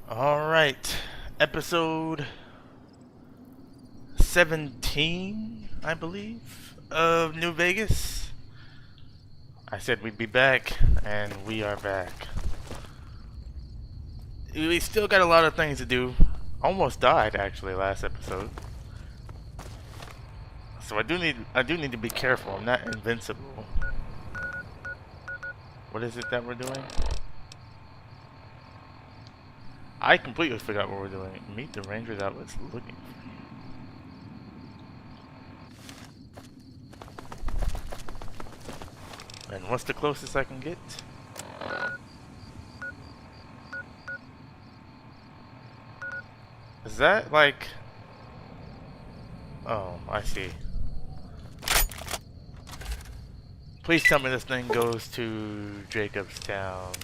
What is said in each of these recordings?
Alright, episode 17, I believe, of New Vegas. I said we'd be back, and we are back. We still got a lot of things to do. Almost died, actually, last episode. So I do need to be careful. I'm not invincible. What is it that we're doing? I completely forgot what we're doing. Meet the Rangers outlets looking for you. And what's the closest I can get? Is that like... Oh, I see. Please tell me this thing goes to Jacobstown.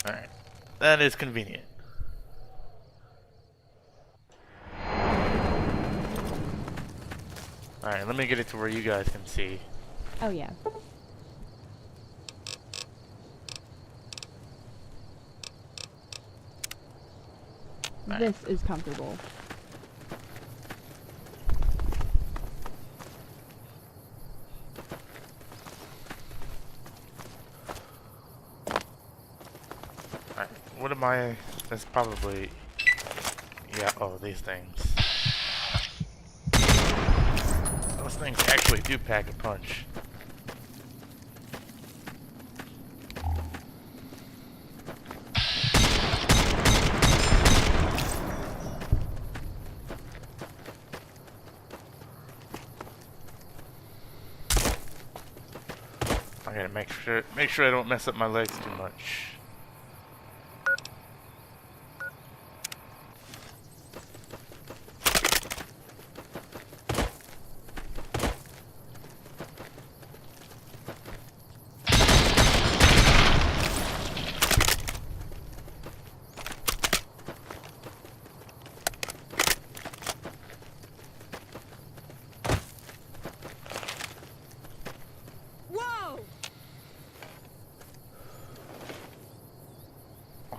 Alright. That is convenient. Alright, let me get it to where you guys can see. Oh yeah. Right. This is comfortable. Alright, what am I... That's probably... Yeah, oh, these things. Those things actually do pack a punch. I gotta make sure I don't mess up my legs too much.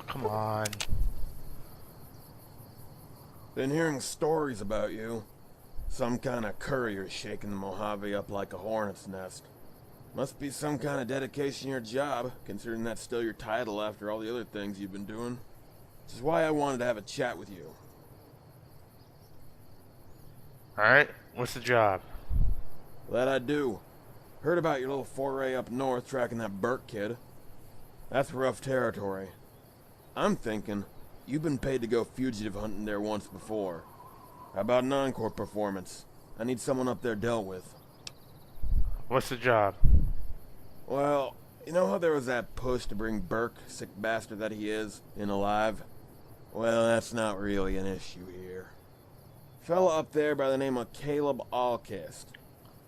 Come on. Been hearing stories about you. Some kind of courier shaking the Mojave up like a hornet's nest. Must be some kind of dedication to your job, considering that's still your title after all the other things you've been doing. Which is why I wanted to have a chat with you. Alright, what's the job? That I do. Heard about your little foray up north tracking that Burke kid. That's rough territory. I'm thinking, you've been paid to go fugitive hunting there once before. How about an encore performance? I need someone up there dealt with. What's the job? Well, you know how there was that push to bring Burke, sick bastard that he is, in alive? Well, that's not really an issue here. Fella up there by the name of Caleb Alkist.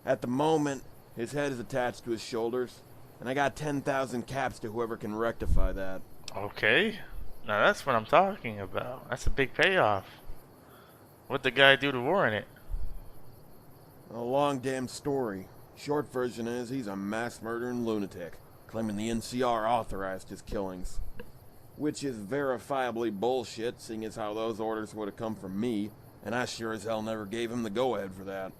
At the moment, his head is attached to his shoulders, and I got 10,000 caps to whoever can rectify that. Okay. Now that's what I'm talking about. That's a big payoff. What'd the guy do to warrant it? A long damn story. Short version is he's a mass murdering lunatic, claiming the NCR authorized his killings. Which is verifiably bullshit, seeing as how those orders would have come from me, and I sure as hell never gave him the go-ahead for that.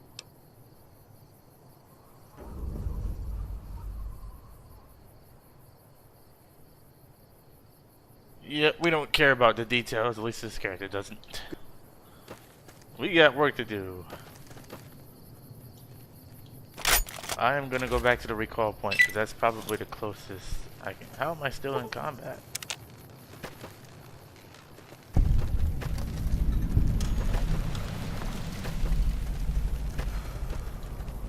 Yeah, we don't care about the details, at least this character doesn't. We got work to do. I am gonna go back to the recall point, because that's probably the closest I can. How am I still in combat?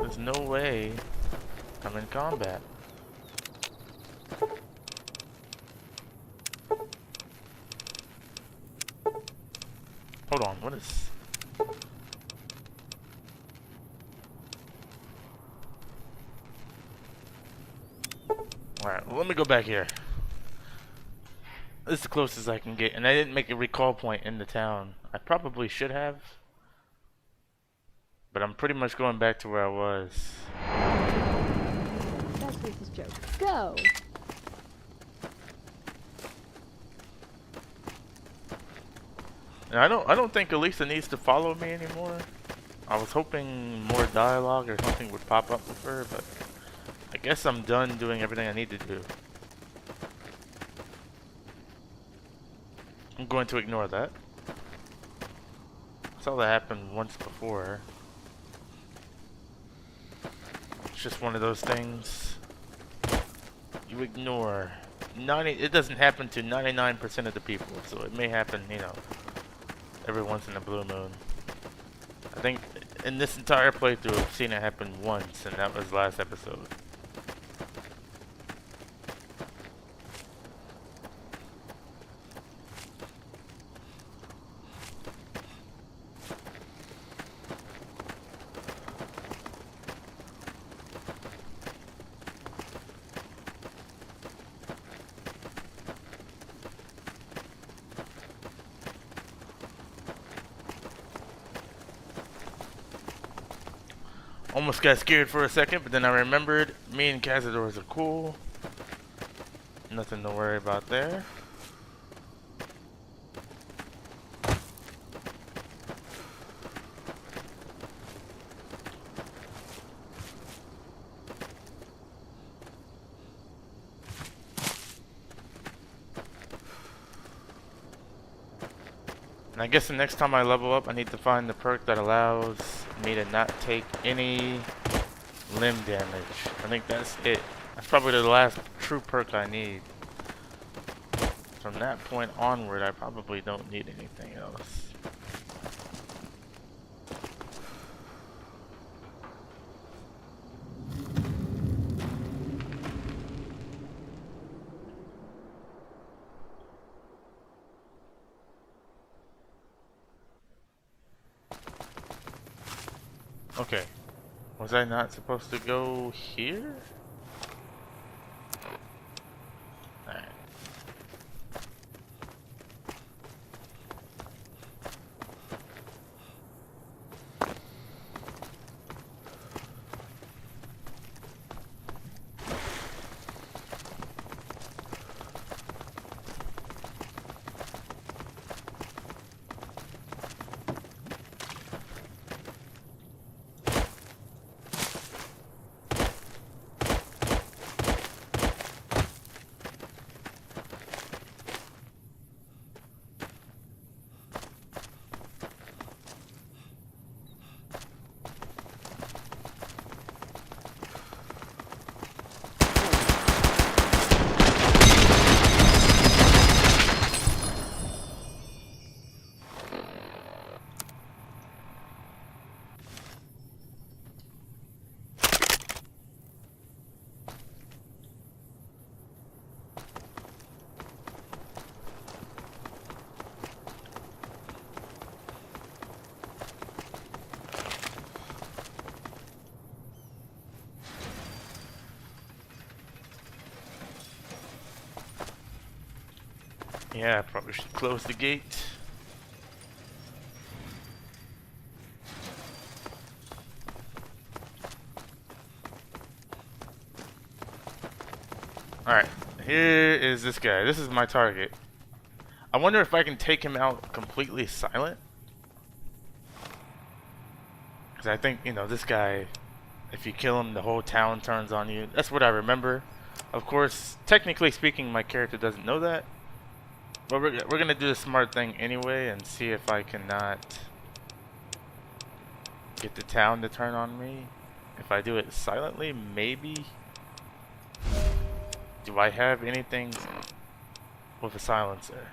There's no way I'm in combat. Hold on, what is... Alright, well, let me go back here. This is the closest I can get, and I didn't make a recall point in the town. I probably should have. But I'm pretty much going back to where I was. That's Lisa's joke. Go! And I don't think Elisa needs to follow me anymore. I was hoping more dialogue or something would pop up with her, but I guess I'm done doing everything I need to do. I'm going to ignore that. I saw that happen once before. It's just one of those things you ignore. It doesn't happen to 99% of the people, so it may happen, you know, every once in a blue moon. I think in this entire playthrough I've seen it happen once, and that was last episode. Almost got scared for a second, but then I remembered me and Cazadors are cool. Nothing to worry about there. And I guess the next time I level up, I need to find the perk that allows me to not take any limb damage. I think that's it. That's probably the last true perk I need. From that point onward, I probably don't need anything else. Okay. Was I not supposed to go here? Alright. Yeah, I probably should close the gate. Alright, here is this guy. This is my target. I wonder if I can take him out completely silent. Because I think, you know, this guy, if you kill him, the whole town turns on you. That's what I remember. Of course, technically speaking, my character doesn't know that. But we're going to do the smart thing anyway and see if I cannot get the town to turn on me. If I do it silently, maybe. Do I have anything with a silencer?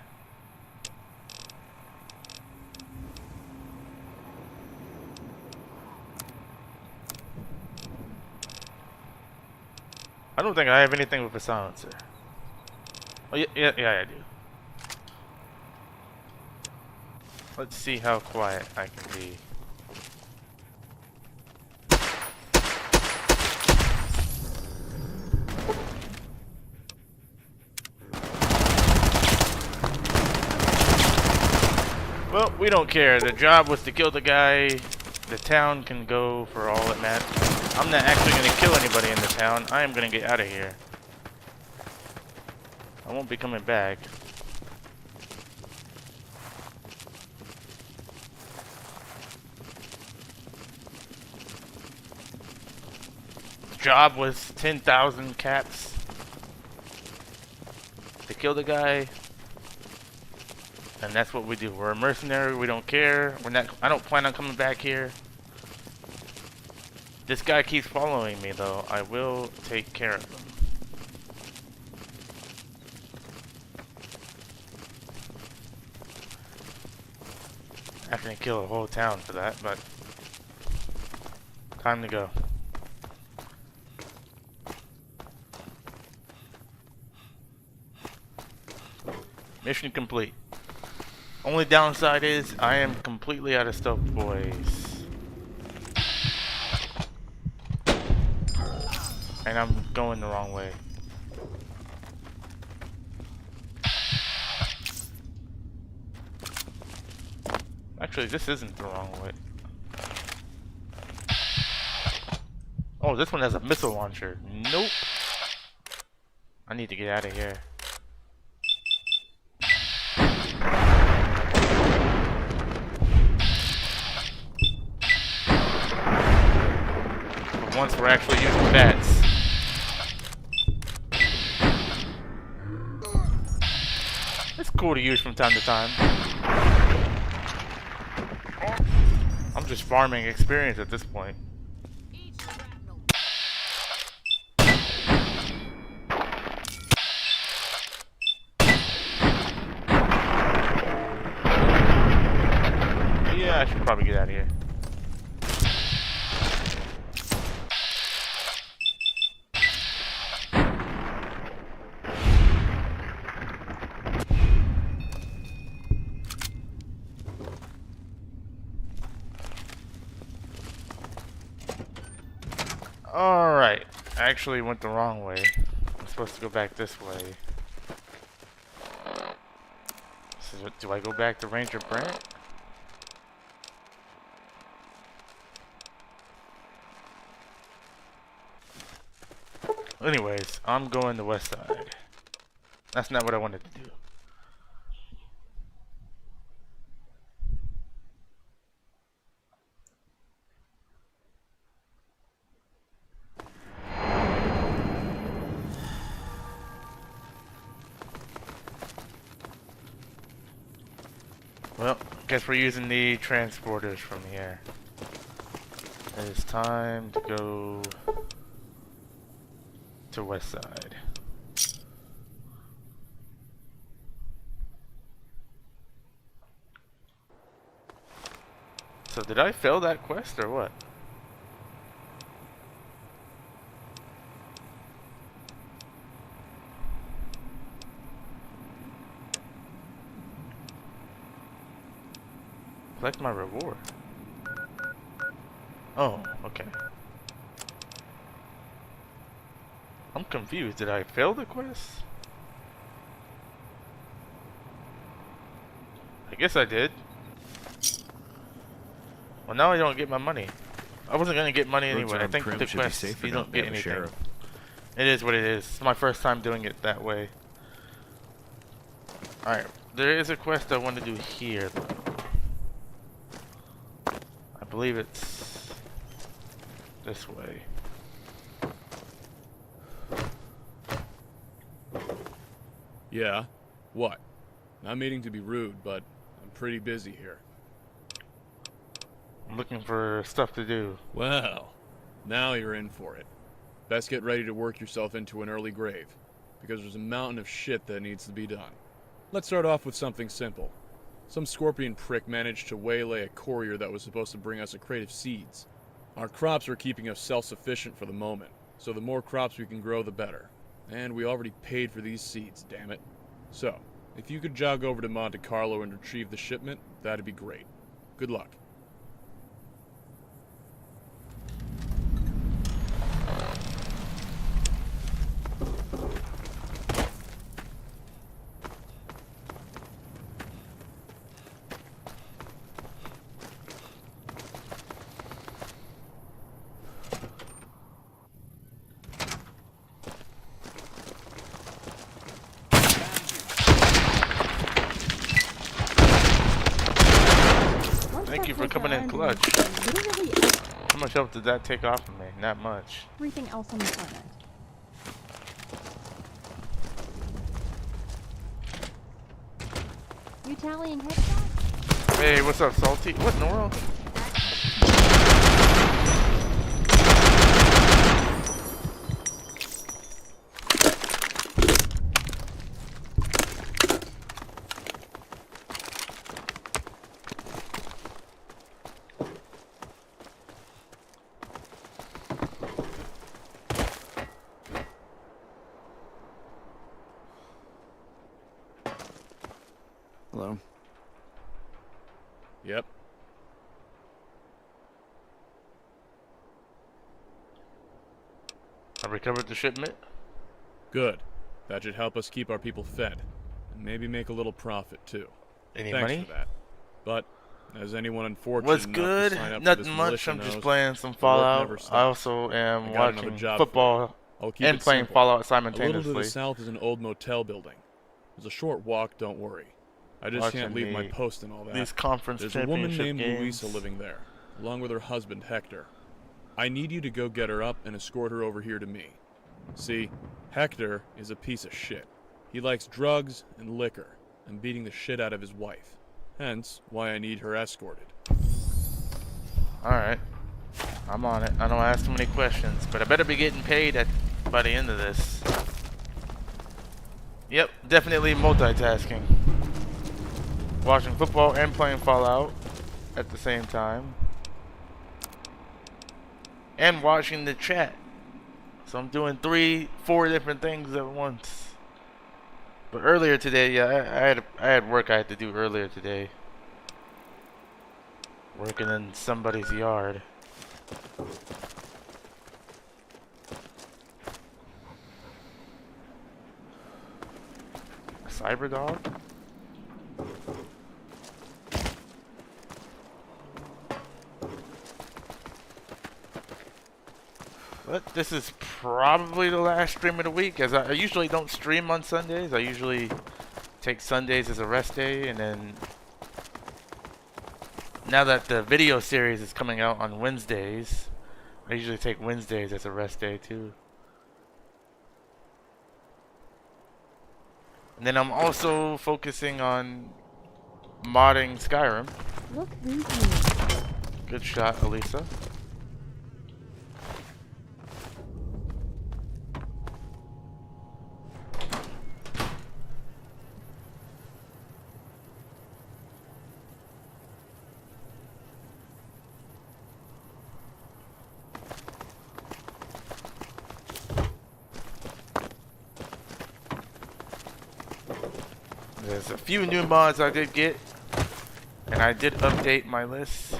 I don't think I have anything with a silencer. Oh, yeah, I do. Let's see how quiet I can be. Well, we don't care. The job was to kill the guy The town can go for all it matters. I'm not actually going to kill anybody in the town. I am going to get out of here. I won't be coming back. The job was 10,000 caps to kill the guy. And that's what we do. We're a mercenary. We don't care. We're not. I don't plan on coming back here. This guy keeps following me, though. I will take care of him. I'm gonna kill a whole town for that, but time to go. Mission complete. Only downside is I am completely out of stuff, boys. And I'm going the wrong way. Actually, this isn't the wrong way. Oh, this one has a missile launcher. Nope. I need to get out of here. But once we're actually using bats. It's cool to use from time to time. I'm just farming experience at this point. Yeah, I should probably get out of here. Alright, I actually went the wrong way. I'm supposed to go back this way. So do I go back to Ranger Brent? Anyways, I'm going to west side. That's not what I wanted to do. Well, guess we're using the transporters from here. It is time to go to west side. So did I fail that quest or what? Collect my reward. Oh, okay. I'm confused. Did I fail the quest? I guess I did. Well, now I don't get my money. I wasn't gonna get money anyway. I think the quest, you don't get anything. It is what it is. It's my first time doing it that way. Alright, there is a quest I want to do here, though. I believe it's this way. Yeah? What? Not meaning to be rude, but I'm pretty busy here. I'm looking for stuff to do. Well, now you're in for it. Best get ready to work yourself into an early grave, because there's a mountain of shit that needs to be done. Let's start off with something simple. Some scorpion prick managed to waylay a courier that was supposed to bring us a crate of seeds. Our crops are keeping us self-sufficient for the moment, so the more crops we can grow, the better. And we already paid for these seeds, damn it. So, if you could jog over to Monte Carlo and retrieve the shipment, that'd be great. Good luck. Man, clutch. Literally How much help did that take off of me? Not much. everything else on the planet. You tallying headshots? Hey, what's up, Salty? What in the world? Hello. Yep. I recovered the shipment. Good. That should help us keep our people fed. And maybe make a little profit, too. Any Thanks money? for that. But, as anyone unfortunate What's enough good? to sign up for Nothing this much. militia I'm just knows, playing some the work Fallout. never I stops. also am I got another watching job for you. football I'll keep and it playing simple. Fallout A little to simultaneously. the south is an old motel building. There's a short walk, don't worry. I just Watching can't leave my the- post and all that. These conference There's a woman championship named games. Louisa living there, along with her husband Hector. I need you to go get her up and escort her over here to me. See, Hector is a piece of shit. He likes drugs and liquor, and beating the shit out of his wife. Hence, why I need her escorted. Alright. I'm on it. I don't ask too many questions, but I better be getting paid by the end of this. Yep, definitely multitasking. Watching football and playing Fallout at the same time. And watching the chat. So I'm doing 3-4 different things at once. But earlier today, yeah, I had work I had to do earlier today. Working in somebody's yard. A cyber dog? But this is probably the last stream of the week, as I usually don't stream on Sundays. I usually take Sundays as a rest day, and then now that the video series is coming out on Wednesdays, I usually take Wednesdays as a rest day too. And then I'm also focusing on modding Skyrim. Look who's here. Good shot, Elisa. There's a few new mods I did get, and I did update my list.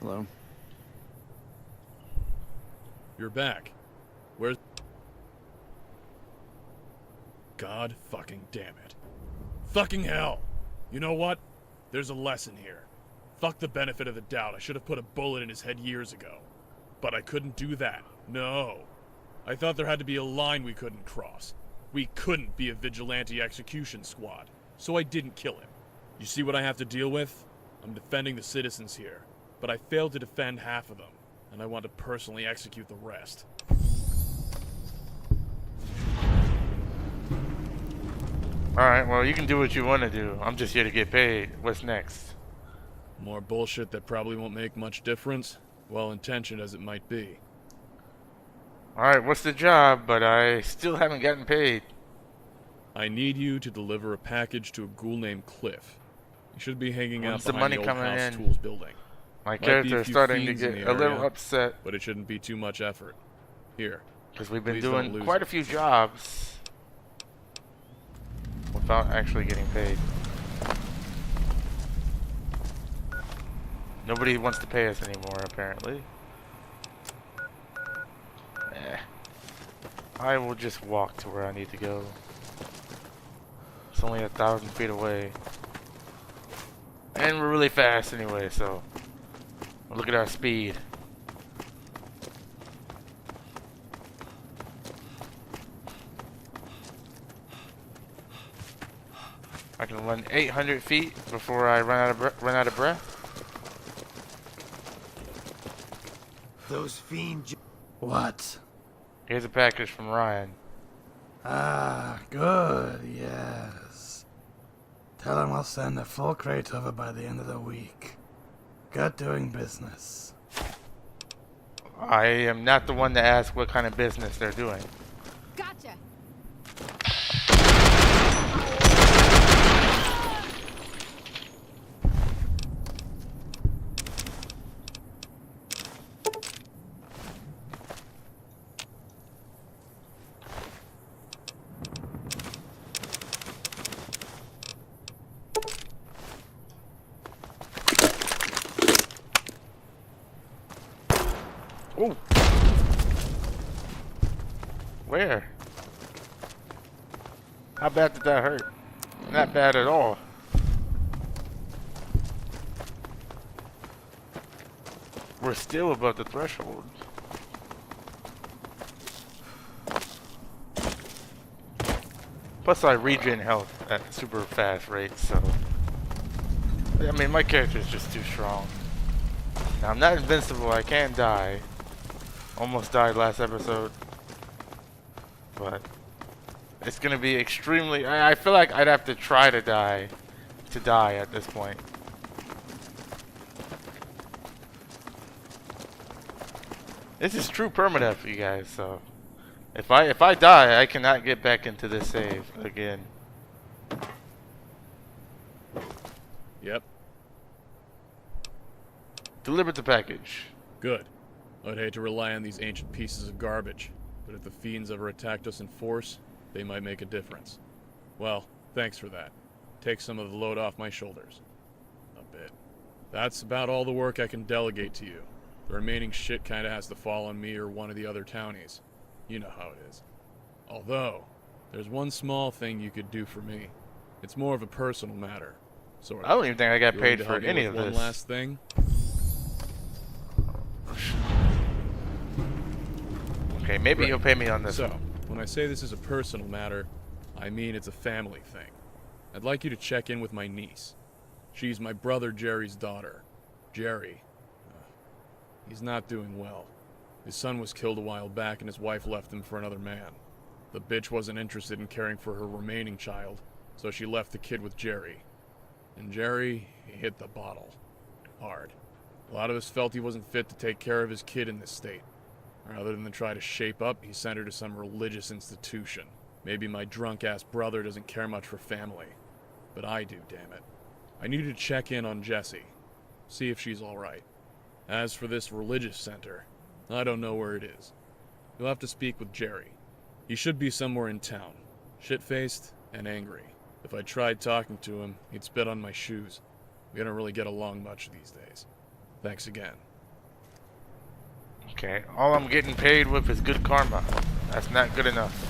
Hello. You're back. Where's... God fucking damn it. Fucking hell! You know what? There's a lesson here. Fuck the benefit of the doubt. I should have put a bullet in his head years ago. But I couldn't do that. No. I thought there had to be a line we couldn't cross. We couldn't be a vigilante execution squad. So I didn't kill him. You see what I have to deal with? I'm defending the citizens here. But I failed to defend half of them. And I want to personally execute the rest. Alright, well, you can do what you want to do. I'm just here to get paid. What's next? More bullshit that probably won't make much difference, well-intentioned as it might be. Alright, what's the job? But I still haven't gotten paid. I need you to deliver a package to a ghoul named Cliff. He should be hanging When's out the behind money the old coming house in? tools building. My Might be character a is few starting to fiends in get the a little area, upset. But it shouldn't be too much effort. Here. Because we've been Please don't doing lose quite it. a few jobs without actually getting paid. Nobody wants to pay us anymore, apparently. I will just walk to where I need to go. It's only 1,000 feet away. And we're really fast anyway, so look at our speed. I can run 800 feet before I run out of breath. those fiends. What? Here's a package from Ryan. Ah, good, yes. Tell him I'll send a full crate over by the end of the week. Good doing business. I am not the one to ask what kind of business they're doing. Gotcha. Ooh. Where? How bad did that hurt? Not bad at all. We're still above the threshold. Plus I regen health at super fast rates, so... I mean, my character is just too strong. Now, I'm not invincible, I can die. Almost died last episode. But it's gonna be extremely... I feel like I'd have to try to die at this point. This is true permadeath, you guys, so... If I die, I cannot get back into this save again. Yep. Delivered the package. Good. I'd hate to rely on these ancient pieces of garbage, but if the fiends ever attacked us in force, they might make a difference. Well, thanks for that. Take some of the load off my shoulders. A bit. That's about all the work I can delegate to you. The remaining shit kinda has to fall on me or one of the other townies. You know how it is. Although, there's one small thing you could do for me. It's more of a personal matter. Sort of. I don't even think I got You willing paid to for help me any with of one this. last thing? Okay, maybe Right. you'll pay me on this So, one. when I say this is a personal matter, I mean it's a family thing. I'd like you to check in with my niece. She's my brother Jerry's daughter. Jerry. He's not doing well. His son was killed a while back and his wife left him for another man. The bitch wasn't interested in caring for her remaining child, so she left the kid with Jerry. And Jerry, he hit the bottle. Hard. A lot of us felt he wasn't fit to take care of his kid in this state. Rather than try to shape up, he sent her to some religious institution. Maybe my drunk-ass brother doesn't care much for family. But I do, damn it. I need to check in on Jessie. See if she's alright. As for this religious center, I don't know where it is. You'll have to speak with Jerry. He should be somewhere in town. Shit-faced and angry. If I tried talking to him, he'd spit on my shoes. We don't really get along much these days. Thanks again. Okay, all I'm getting paid with is good karma. That's not good enough.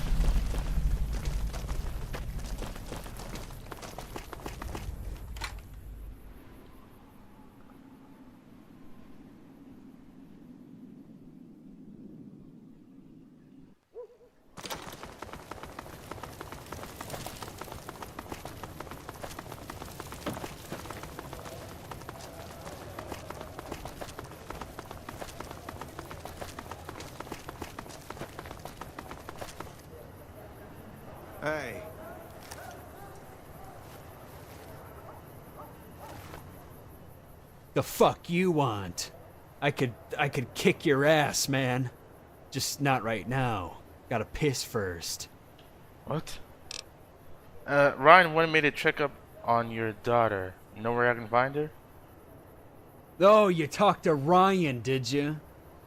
Hey. The fuck you want? I could kick your ass, man. Just not right now. Gotta piss first. What? Ryan wanted me to check up on your daughter. Know where I can find her? Oh, you talked to Ryan, did you?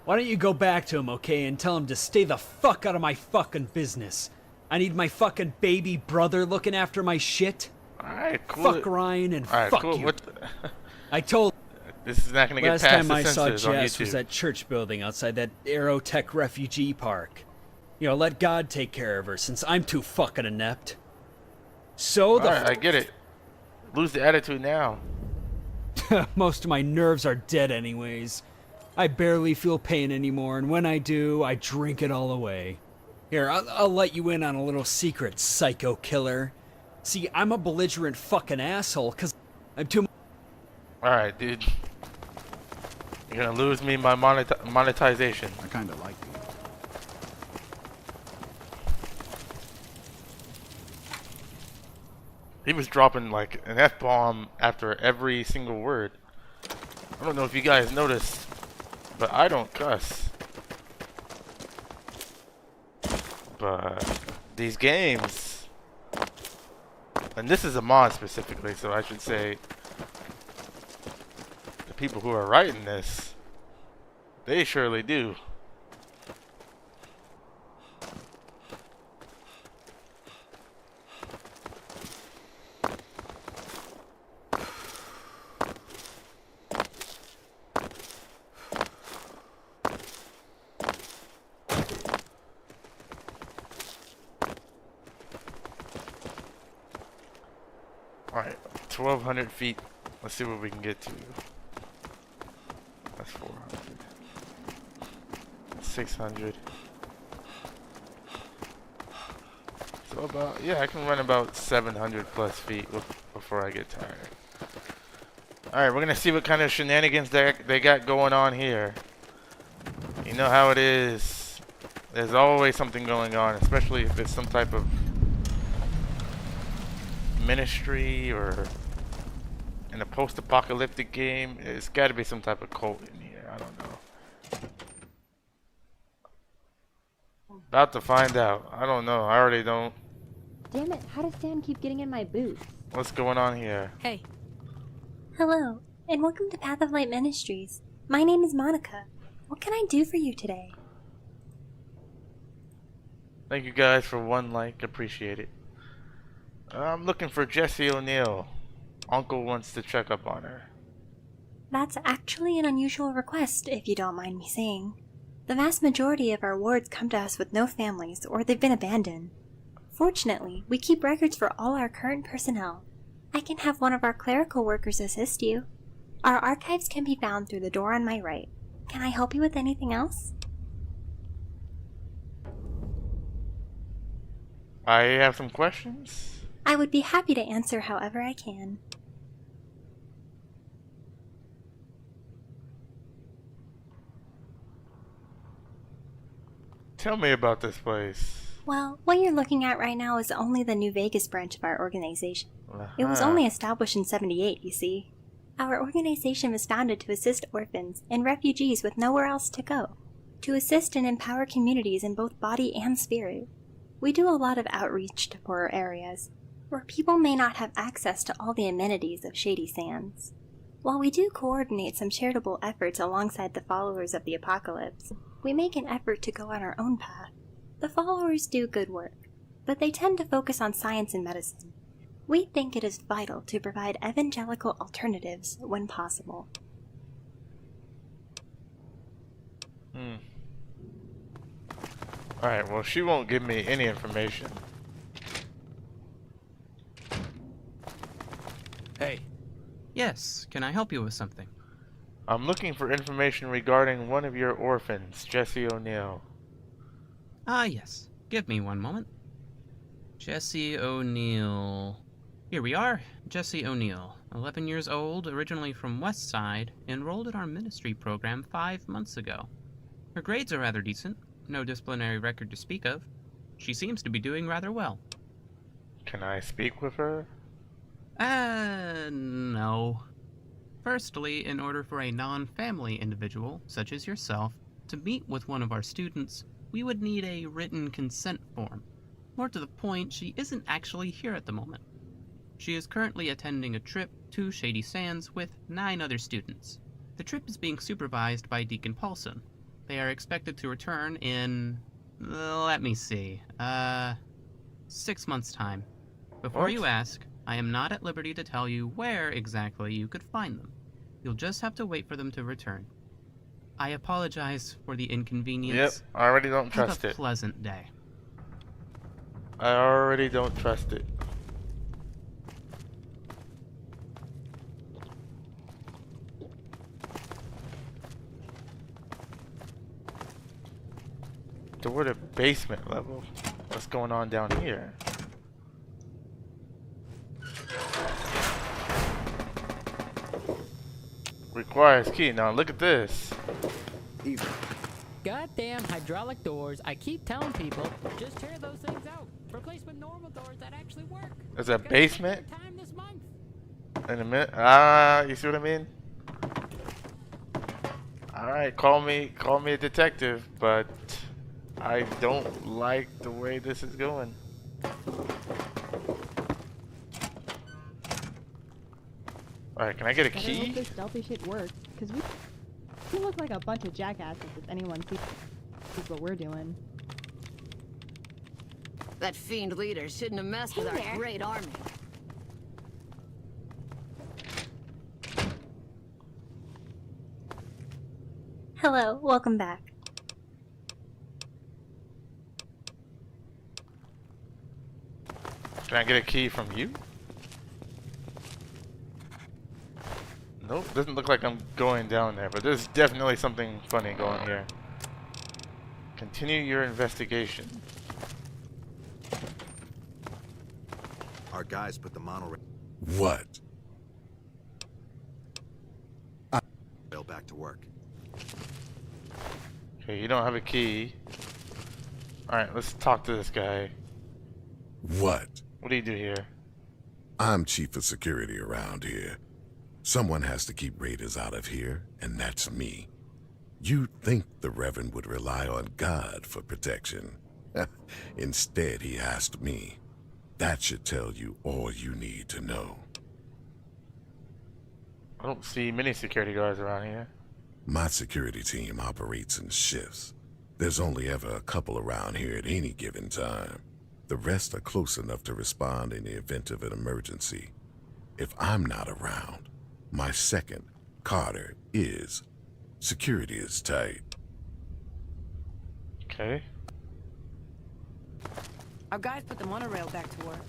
Why don't you go back to him, okay, and tell him to stay the fuck out of my fucking business. I need my fucking baby brother looking after my shit. Alright, cool. Fuck Ryan and Alright, fuck cool. you. What I told This is not gonna get last past time the I saw censors on Jess YouTube. was that church building outside that Aerotech refugee park. You know, let God take care of her since I'm too fucking inept. So the Alright, I get it. Lose the attitude now. most of my nerves are dead anyways. I barely feel pain anymore, and when I do, I drink it all away. Here, I'll let you in on a little secret, psycho killer. See, I'm a belligerent fucking asshole, 'cause I'm too... Alright, dude. You're gonna lose me my monetization. I kinda like you. He was dropping like an F-bomb after every single word. I don't know if you guys noticed, but I don't cuss. But these games, and this is a mod specifically, so I should say the people who are writing this, they surely do. Alright, 1,200 feet. Let's see what we can get to. That's 400. 600. So about, yeah, I can run about 700 plus feet before I get tired. Alright, we're gonna see what kind of shenanigans they got going on here. You know how it is. There's always something going on, especially if it's some type of ministry or in a post-apocalyptic game. It's got to be some type of cult in here. I don't know. About to find out. I don't know. I already don't. Damn it, how does Sam keep getting in my boots? What's going on here? Hey. Hello, and welcome to Path of Light Ministries. My name is Monica. What can I do for you today? Thank you guys for one like. Appreciate it. I'm looking for Jessie O'Neill. Uncle wants to check up on her. That's actually an unusual request, if you don't mind me saying. The vast majority of our wards come to us with no families, or they've been abandoned. Fortunately, we keep records for all our current personnel. I can have one of our clerical workers assist you. Our archives can be found through the door on my right. Can I help you with anything else? I have some questions. I would be happy to answer however I can. Tell me about this place. Well, what you're looking at right now is only the New Vegas branch of our organization. It was only established in '78, you see. Our organization was founded to assist orphans and refugees with nowhere else to go, to assist and empower communities in both body and spirit. We do a lot of outreach to poorer areas, where people may not have access to all the amenities of Shady Sands. While we do coordinate some charitable efforts alongside the followers of the apocalypse, we make an effort to go on our own path. The followers do good work, but they tend to focus on science and medicine. We think it is vital to provide evangelical alternatives when possible. Alright, well, she won't give me any information. Hey. Yes, can I help you with something? I'm looking for information regarding one of your orphans, Jessie O'Neill. Ah, yes. Give me one moment. Jessie O'Neill. Here we are. Jessie O'Neill, 11 years old, originally from West Side, enrolled in our ministry program 5 months ago. Her grades are rather decent. No disciplinary record to speak of. She seems to be doing rather well. Can I speak with her? No. Firstly, in order for a non-family individual, such as yourself, to meet with one of our students, we would need a written consent form. More to the point, she isn't actually here at the moment. She is currently attending a trip to Shady Sands with 9 other students. The trip is being supervised by Deacon Paulson. They are expected to return in... let me see... 6 months' time. Before What? you ask, I am not at liberty to tell you where exactly you could find them. You'll just have to wait for them to return. I apologize for the inconvenience. Yep, I already don't Have trust a it. pleasant day. I already don't trust it. So we're at basement level. What's going on down here? Requires key. Now look at this. Goddamn hydraulic doors. I keep telling people, just tear those things out. Replace with normal doors that actually work. There's a basement Time this month. in a minute. You see what I mean? Alright, call me a detective, but I don't like the way this is going. Alright, can I get a Better hope key? this stealthy shit works, because we look like a bunch of jackasses if anyone sees what we're doing. That fiend leader shouldn't have messed with our great army. Hello, welcome back. Can I get a key from you? Nope, doesn't look like I'm going down there, but there's definitely something funny going here. Continue your investigation. Our guys put the monorail What? back to work. Okay, you don't have a key. Alright, let's talk to this guy. What? What do you do here? I'm chief of security around here. Someone has to keep raiders out of here, and that's me. You'd think the Reverend would rely on God for protection. Instead, he asked me. That should tell you all you need to know. I don't see many security guards around here. My security team operates in shifts. There's only ever a couple around here at any given time. The rest are close enough to respond in the event of an emergency. If I'm not around, my second, Carter, is. Security is tight. Okay. Our guys put the monorail back to work.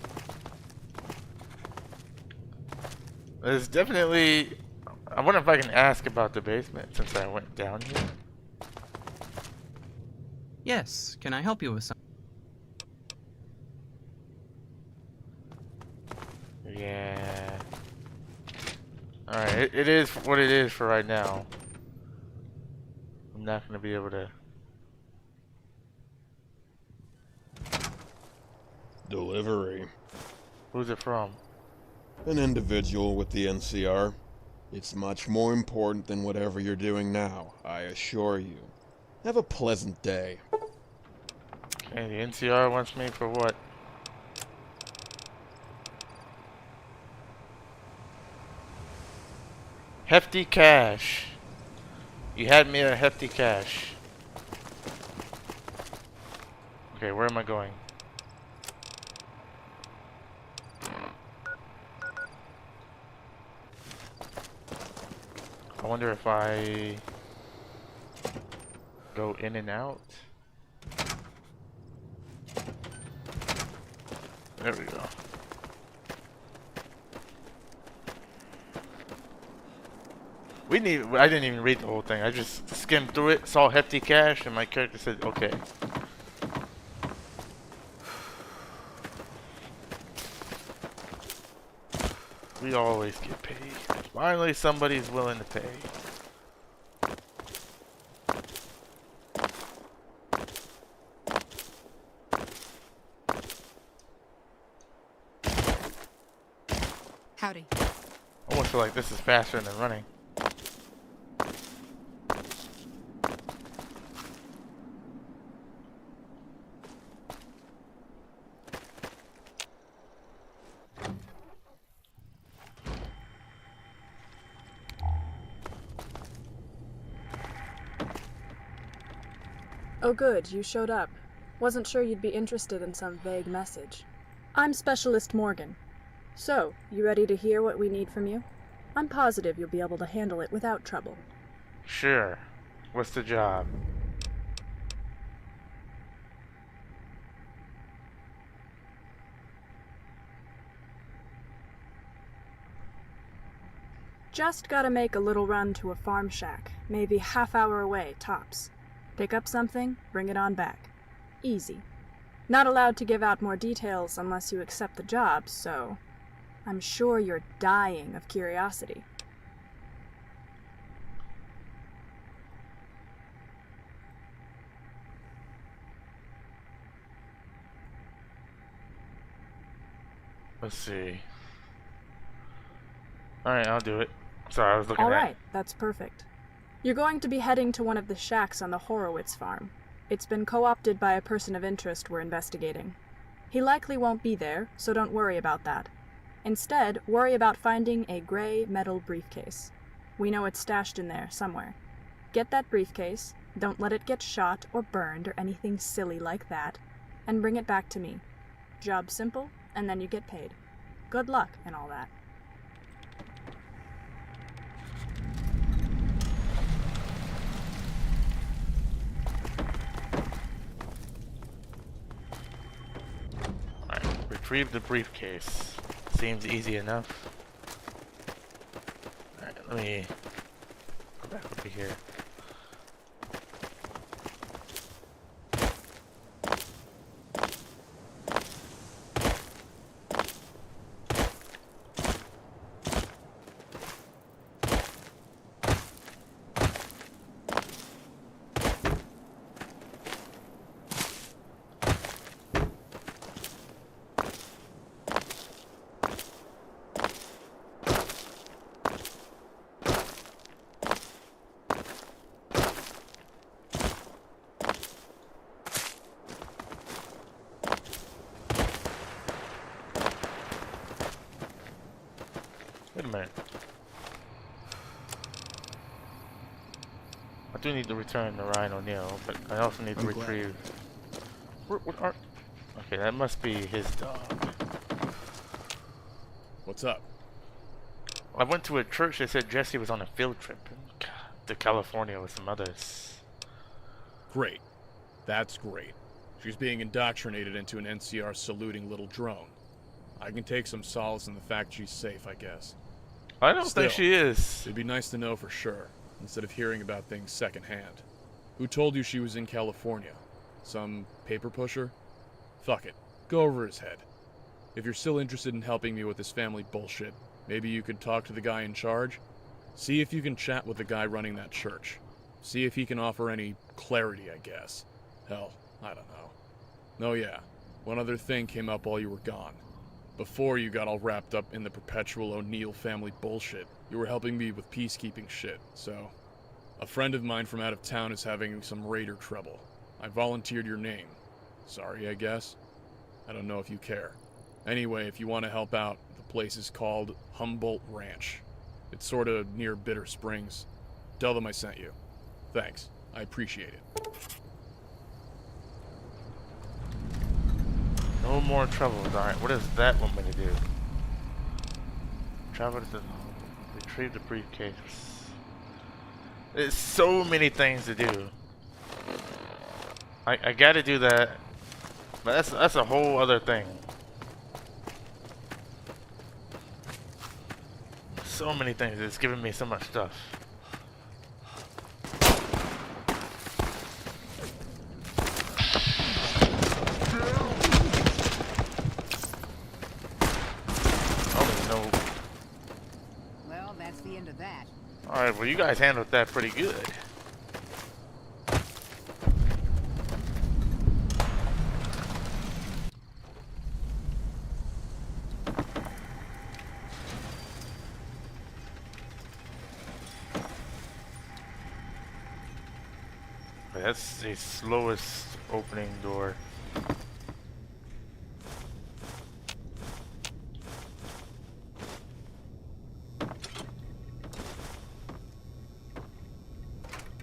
There's definitely... I wonder if I can ask about the basement since I went down here. Yes, can I help you with something? Yeah. Alright, it is what it is for right now. I'm not going to be able to... Delivery. Who's it from? An individual with the NCR. It's much more important than whatever you're doing now, I assure you. Have a pleasant day. Okay, the NCR wants me for what? Hefty cash. You had me at hefty cash. Okay, where am I going? I wonder if I go in and out. There we go. I didn't even read the whole thing. I just skimmed through it, saw hefty cash, and my character said, okay. We always get paid. Finally, somebody's willing to pay. Howdy. I almost feel like this is faster than running. Oh good, you showed up. Wasn't sure you'd be interested in some vague message. I'm Specialist Morgan. So, you ready to hear what we need from you? I'm positive you'll be able to handle it without trouble. Sure. What's the job? Just gotta make a little run to a farm shack, maybe half-hour away, tops. Pick up something, bring it on back. Easy. Not allowed to give out more details unless you accept the job, so... I'm sure you're dying of curiosity. Let's see. Alright, I'll do it. Sorry, I was looking All at... right, that's perfect. You're going to be heading to one of the shacks on the Horowitz farm. It's been co-opted by a person of interest we're investigating. He likely won't be there, so don't worry about that. Instead, worry about finding a gray metal briefcase. We know it's stashed in there somewhere. Get that briefcase, don't let it get shot or burned or anything silly like that, and bring it back to me. Job simple, and then you get paid. Good luck and all that. Alright, retrieve the briefcase. Seems easy enough. Alright, let me go back over here. Wait a minute. I do need to return to Ryan O'Neill, but I also need to retrieve... What are... Okay, that must be his dog. What's up? I went to a church that said Jesse was on a field trip to California with some others. Great. That's great. She's being indoctrinated into an NCR saluting little drone. I can take some solace in the fact she's safe, I guess. I don't think she is. It'd be nice to know for sure, instead of hearing about things secondhand. Who told you she was in California? Some paper pusher? Fuck it. Go over his head. If you're still interested in helping me with this family bullshit, maybe you could talk to the guy in charge? See if you can chat with the guy running that church. See if he can offer any clarity, I guess. Hell, I don't know. Oh yeah, one other thing came up while you were gone. Before you got all wrapped up in the perpetual O'Neill family bullshit, you were helping me with peacekeeping shit, so... A friend of mine from out of town is having some raider trouble. I volunteered your name. Sorry, I guess? I don't know if you care. Anyway, if you want to help out, the place is called Humboldt Ranch. It's sorta near Bitter Springs. Tell them I sent you. Thanks. I appreciate it. No more troubles. Alright, what does that want me to do? Travel to the... Retrieve the briefcase. There's so many things to do. I gotta do that. But that's a whole other thing. So many things. It's giving me so much stuff. Well, that's the end of that. Alright, well you guys handled that pretty good. That's the slowest opening door.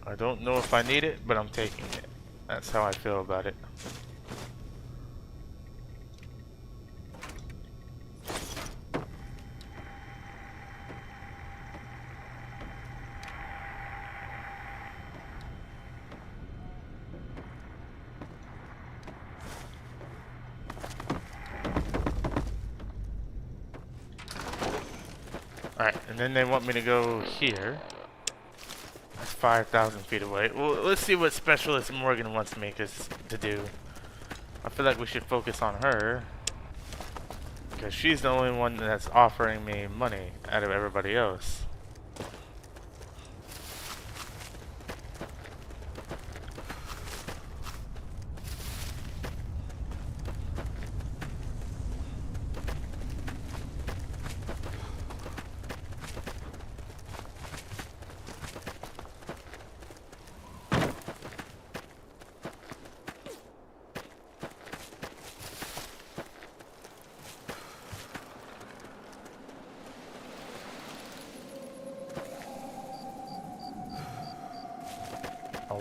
I don't know if I need it, but I'm taking it. That's how I feel about it. Alright, and then they want me to go here. That's 5,000 feet away. Well, let's see what Specialist Morgan wants me to do. I feel like we should focus on her. Because she's the only one that's offering me money out of everybody else.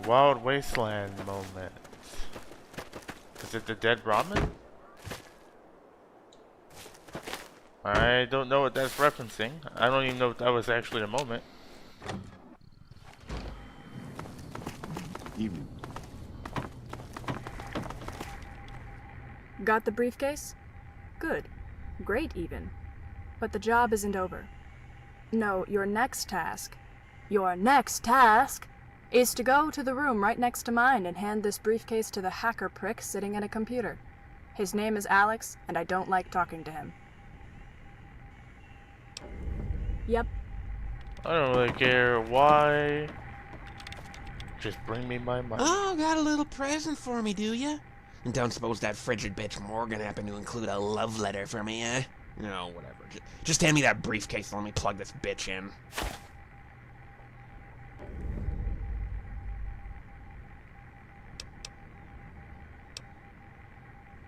Wild Wasteland moment. Is it the dead ramen? I don't know what that's referencing. I don't even know if that was actually a moment. Even. Got the briefcase? Good. Great, even. But the job isn't over. No, your next task is to go to the room right next to mine and hand this briefcase to the hacker prick sitting at a computer. His name is Alex, and I don't like talking to him. Yep. I don't really care why. Just bring me my money. Oh, got a little present for me, do ya? And don't suppose that frigid bitch Morgan happened to include a love letter for me, eh? No, whatever. Just hand me that briefcase and let me plug this bitch in.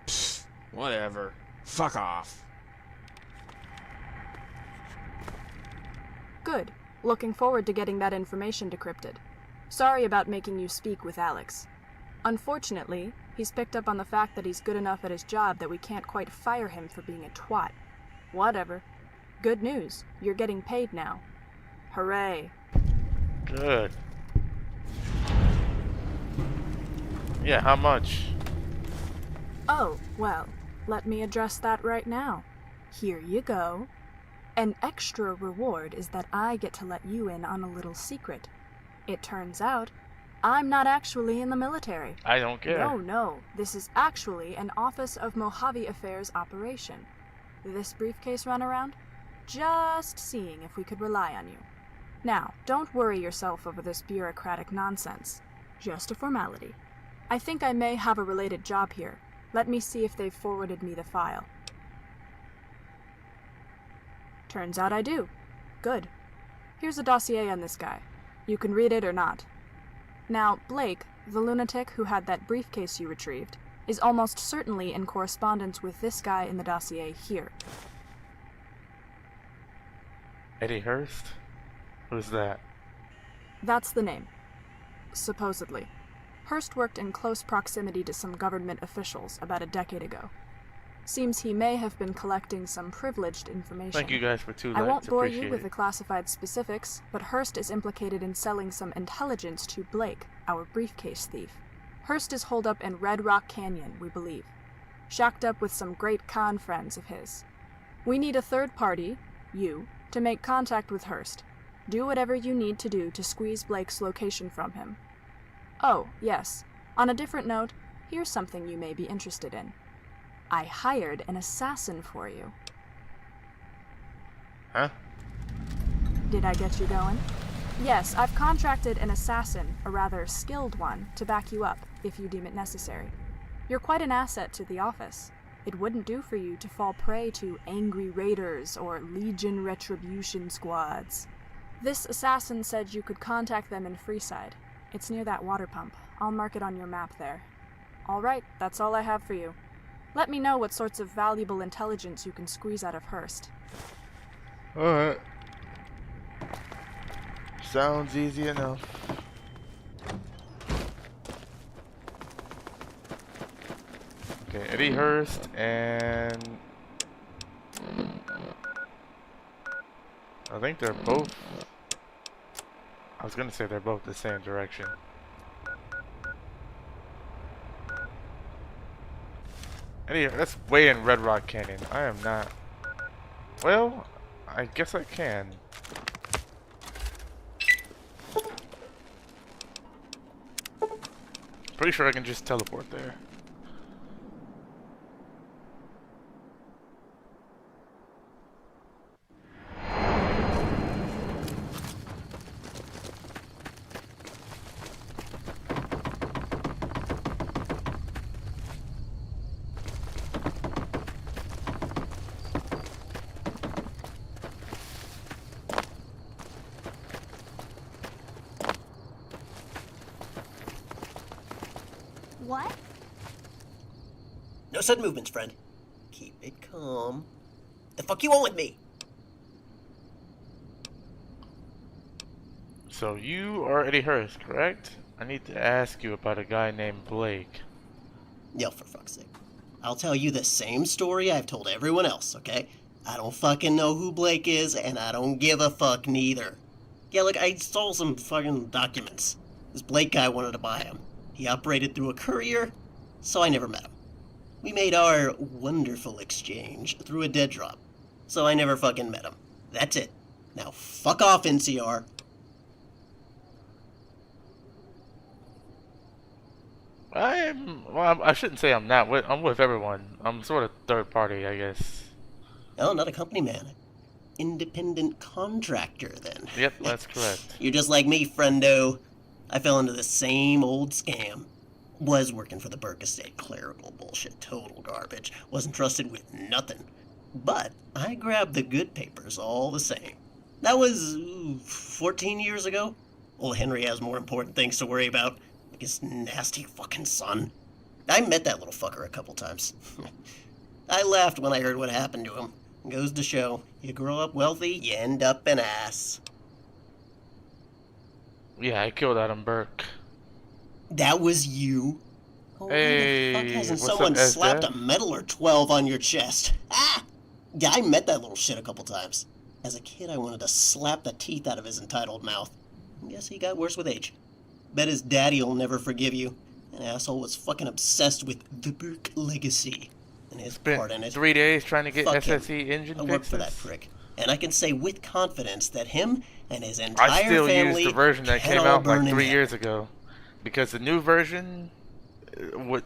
Pfft, whatever. Fuck off. Good. Looking forward to getting that information decrypted. Sorry about making you speak with Alex. Unfortunately, he's picked up on the fact that he's good enough at his job that we can't quite fire him for being a twat. Whatever. Good news. You're getting paid now. Hooray. Good. Yeah, how much? Oh, well, let me address that right now. Here you go. An extra reward is that I get to let you in on a little secret. It turns out, I'm not actually in the military. I don't care. No. This is actually an Office of Mojave Affairs operation. This briefcase runaround? Just seeing if we could rely on you. Now, don't worry yourself over this bureaucratic nonsense. Just a formality. I think I may have a related job here. Let me see if they've forwarded me the file. Turns out I do. Good. Here's a dossier on this guy. You can read it or not. Now, Blake, the lunatic who had that briefcase you retrieved, is almost certainly in correspondence with this guy in the dossier here. Eddie Hurst? Who's that? That's the name. Supposedly. Hurst worked in close proximity to some government officials about a decade ago. Seems he may have been collecting some privileged information. Thank you guys for 2 likes. I won't bore you Appreciate with it. the classified specifics, but Hurst is implicated in selling some intelligence to Blake, our briefcase thief. Hurst is holed up in Red Rock Canyon, we believe. Shacked up with some great con friends of his. We need a third party, you, to make contact with Hurst. Do whatever you need to do to squeeze Blake's location from him. Oh, yes. On a different note, here's something you may be interested in. I hired an assassin for you. Huh? Did I get you going? Yes, I've contracted an assassin, a rather skilled one, to back you up, if you deem it necessary. You're quite an asset to the office. It wouldn't do for you to fall prey to angry raiders or Legion retribution squads. This assassin said you could contact them in Freeside. It's near that water pump. I'll mark it on your map there. All right, that's all I have for you. Let me know what sorts of valuable intelligence you can squeeze out of Hurst. Alright. Sounds easy enough. Okay, Eddie Hurst and... I think they're both... I was gonna say they're both the same direction. Eddie, that's way in Red Rock Canyon. I am not... Well, I guess I can. Pretty sure I can just teleport there. What? No sudden movements, friend. Keep it calm. The fuck you want with me? So you are Eddie Hurst, correct? I need to ask you about a guy named Blake. Yo, for fuck's sake. I'll tell you the same story I've told everyone else, okay? I don't fucking know who Blake is, and I don't give a fuck neither. Yeah, look, I stole some fucking documents. This Blake guy wanted to buy them. He operated through a courier, so I never met him. We made our wonderful exchange through a dead drop, so I never fucking met him. That's it. Now fuck off, NCR. Well, I shouldn't say I'm not. I'm with everyone. I'm sort of third party, I guess. Oh, not a company man. Independent contractor, then. Yep, that's correct. You're just like me, friendo. I fell into the same old scam. Was working for the Burke Estate, clerical bullshit, total garbage. Wasn't trusted with nothing. But I grabbed the good papers all the same. That was 14 years ago. Old Henry has more important things to worry about. Like his nasty fucking son. I met that little fucker a couple times. I laughed when I heard what happened to him. Goes to show, you grow up wealthy, you end up an ass. Yeah, I killed Adam Burke. That was you? Oh, hey, why the fuck hasn't what's someone up, slapped SJ? a medal or 12 on your chest? Ah! Yeah, I met that little shit a couple times. As a kid, I wanted to slap the teeth out of his entitled mouth. Guess he got worse with age. Bet his daddy'll never forgive you. An asshole was fucking obsessed with the Burke legacy. And his part in it. 3 days trying to get Fuck SSE engine I worked for that fixes. prick. And I can say with confidence that him and his entire I still family use the version that can came all out burn like in 3 hell. years ago, because the new version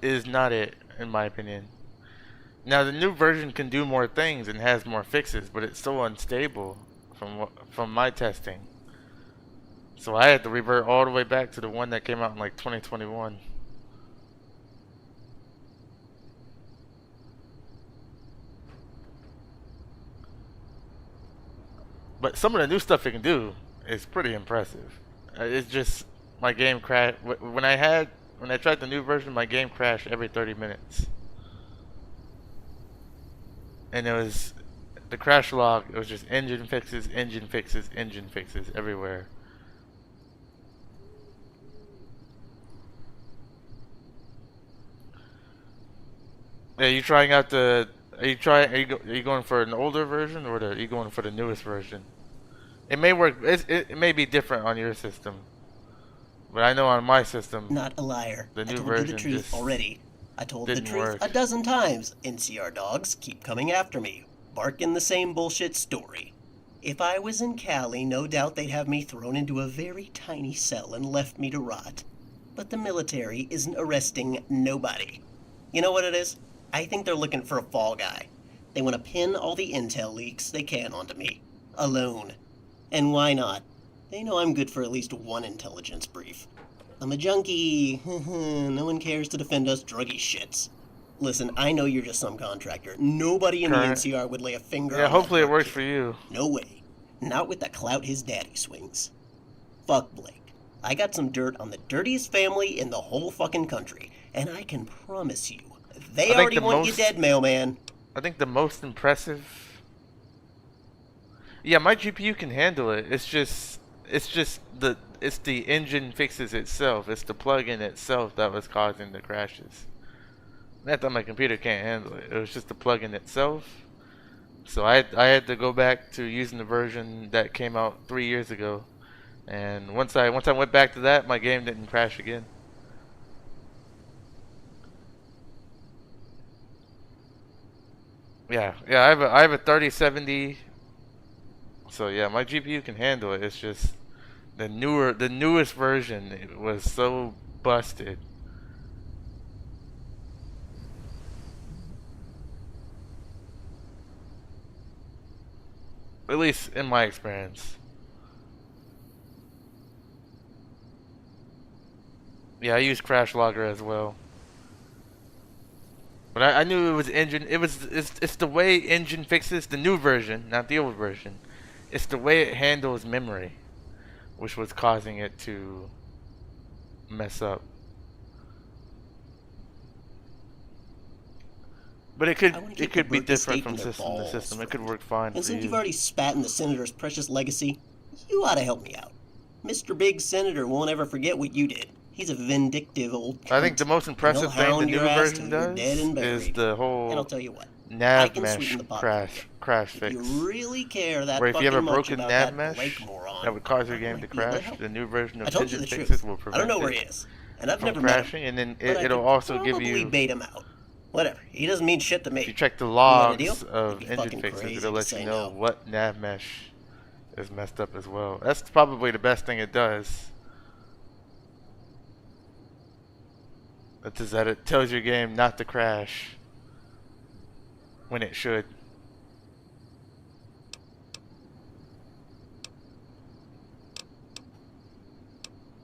is not it, in my opinion. Now the new version can do more things and has more fixes, but it's so unstable from my testing. So I had to revert all the way back to the one that came out in like 2021. But some of the new stuff it can do is pretty impressive. It's just my game crashed when I tried the new version. My game crashed every 30 minutes, and it was the crash log. It was just engine fixes, engine fixes, engine fixes everywhere. Are you trying out the? Are you going for an older version, or are you going for the newest version? It may work. It may be different on your system, but I know on my system. Not a liar. The new I told version you the truth just already. I told the didn't truth work. a dozen times. NCR dogs keep coming after me, barking the same bullshit story. If I was in Cali, no doubt they'd have me thrown into a very tiny cell and left me to rot. But the military isn't arresting nobody. You know what it is? I think they're looking for a fall guy. They want to pin all the intel leaks they can onto me. Alone. And why not? They know I'm good for at least one intelligence brief. I'm a junkie. No one cares to defend us druggy shits. Listen, I know you're just some contractor. Nobody in the NCR would lay a finger on Yeah, that hopefully it Burke works kid. for you. No way. Not with the clout his daddy swings. Fuck Blake. I got some dirt on the dirtiest family in the whole fucking country. And I can promise you, they already want you dead, mailman. I think the most impressive. Yeah, my GPU can handle it. It's just the engine fixes itself. It's the plugin itself that was causing the crashes. Not that my computer can't handle it. It was just the plugin itself. So I had to go back to using the version that came out 3 years ago. And once I went back to that, my game didn't crash again. Yeah, I have a 3070. So yeah, my GPU can handle it. It's just the newest version, it was so busted. At least in my experience. Yeah, I use Crash Logger as well. But I knew it was engine. It's the way engine fixes the new version, not the old version. It's the way it handles memory, which was causing it to mess up. But it could be different from system to system. It could work fine. And for since you. you've already spat in the senator's precious legacy, you ought to help me out. Mr. Big Senator won't ever forget what you did. He's a vindictive old cunt. I think the most and impressive he'll thing the hound new your ass version till you're does dead and is buried. the And I'll whole tell you what, I nav can mesh sweeten the pot crash if fix. you really care that Where if you have a fucking much broken about nav that mesh Blake moron, that would cause your I game to might be able to crash, help. the new version I of told you Digit the Fixes truth. will I prevent don't know where it he is, and I've from never met him. crashing, and then But I it'll could also give probably you, bait him out. Whatever. He doesn't mean shit to me. if you check the We got a deal? logs of You'd be engine fucking fixes, crazy it'll to let say you know no. what nav mesh is messed up as well. That's probably the best thing it does. That it tells your game not to crash when it should.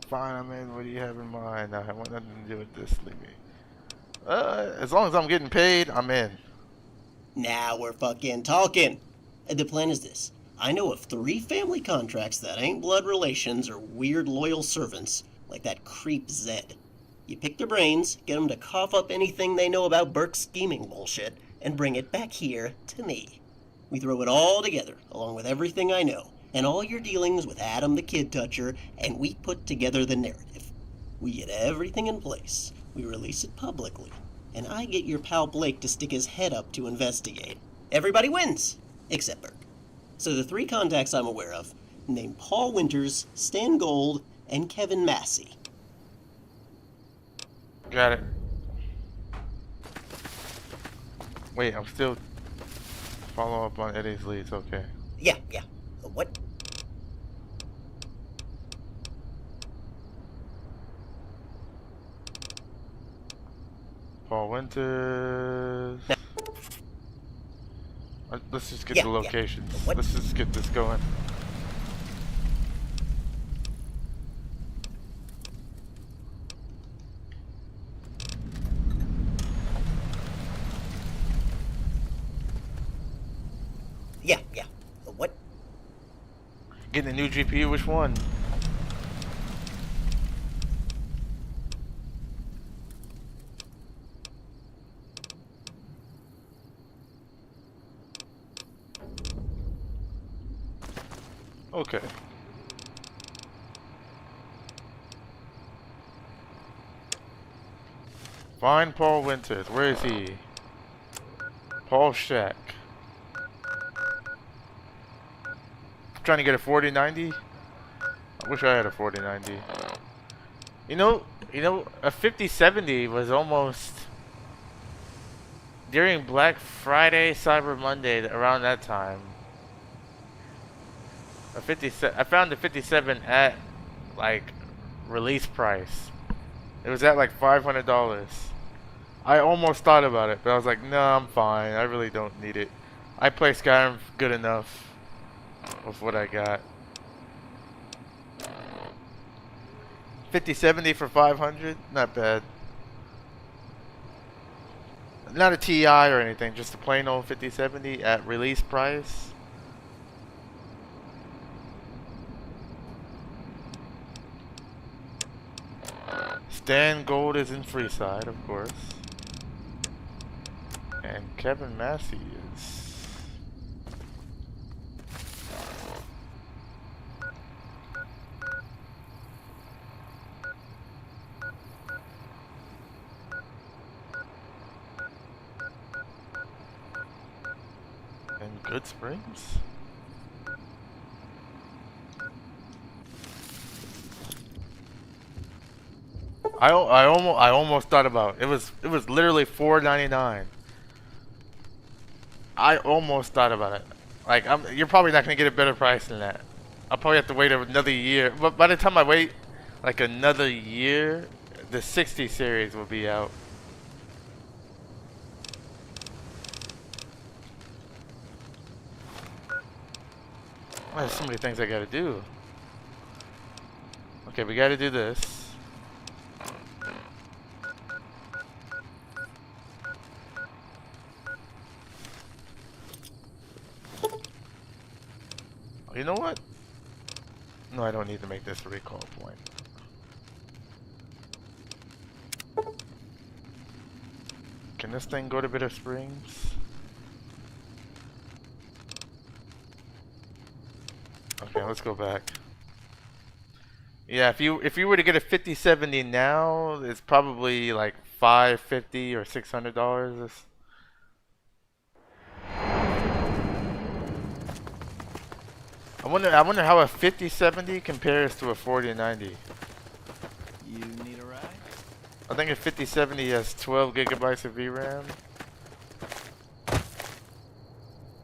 Fine, I mean, what do you have in mind? I want nothing to do with this. Leave me. As long as I'm getting paid, I'm in. Now we're fucking talking. The plan is this. I know of 3 family contracts that ain't blood relations or weird loyal servants, like that creep Zed. You pick their brains, get them to cough up anything they know about Burke's scheming bullshit, and bring it back here to me. We throw it all together, along with everything I know, and all your dealings with Adam the Kid Toucher, and we put together the narrative. We get everything in place, we release it publicly, and I get your pal Blake to stick his head up to investigate. Everybody wins, except Burke. So the 3 contacts I'm aware of, named Paul Winters, Stan Gold, and Kevin Massey. Got it. Wait, I'm still follow up on Eddie's leads. Okay. Yeah. What? Paul Winters. Let's just get the locations. Let's just get this going. Yeah. What? Getting a new GPU, which one? Okay. Find Paul Winters. Where is he? Paul Shack. Trying to get a 4090. I wish I had a 4090. You know, a 5070 was almost during Black Friday, Cyber Monday, around that time. I found the 57 at like release price. It was at like $500. I almost thought about it, but I was like, no, I'm fine. I really don't need it. I play Skyrim good enough with what I got. 5070 for 500, not bad. Not a TI or anything, just a plain old 5070 at release price. Stan Gold is in Freeside, of course. And Kevin Massey is... in Good Springs? I almost thought about it. It was literally $4.99. I almost thought about it. Like you're probably not gonna get a better price than that. I'll probably have to wait another year. But by the time I wait like another year, the 60 series will be out. There's so many things I gotta do. Okay, we gotta do this. You know what? No, I don't need to make this a recall point. Can this thing go to Bitter Springs? Okay, let's go back. Yeah, if you were to get a 5070 now, it's probably like $550 or $600. I wonder how a 5070 compares to a 4090. You need a ride? I think a 5070 has 12 gigabytes of VRAM.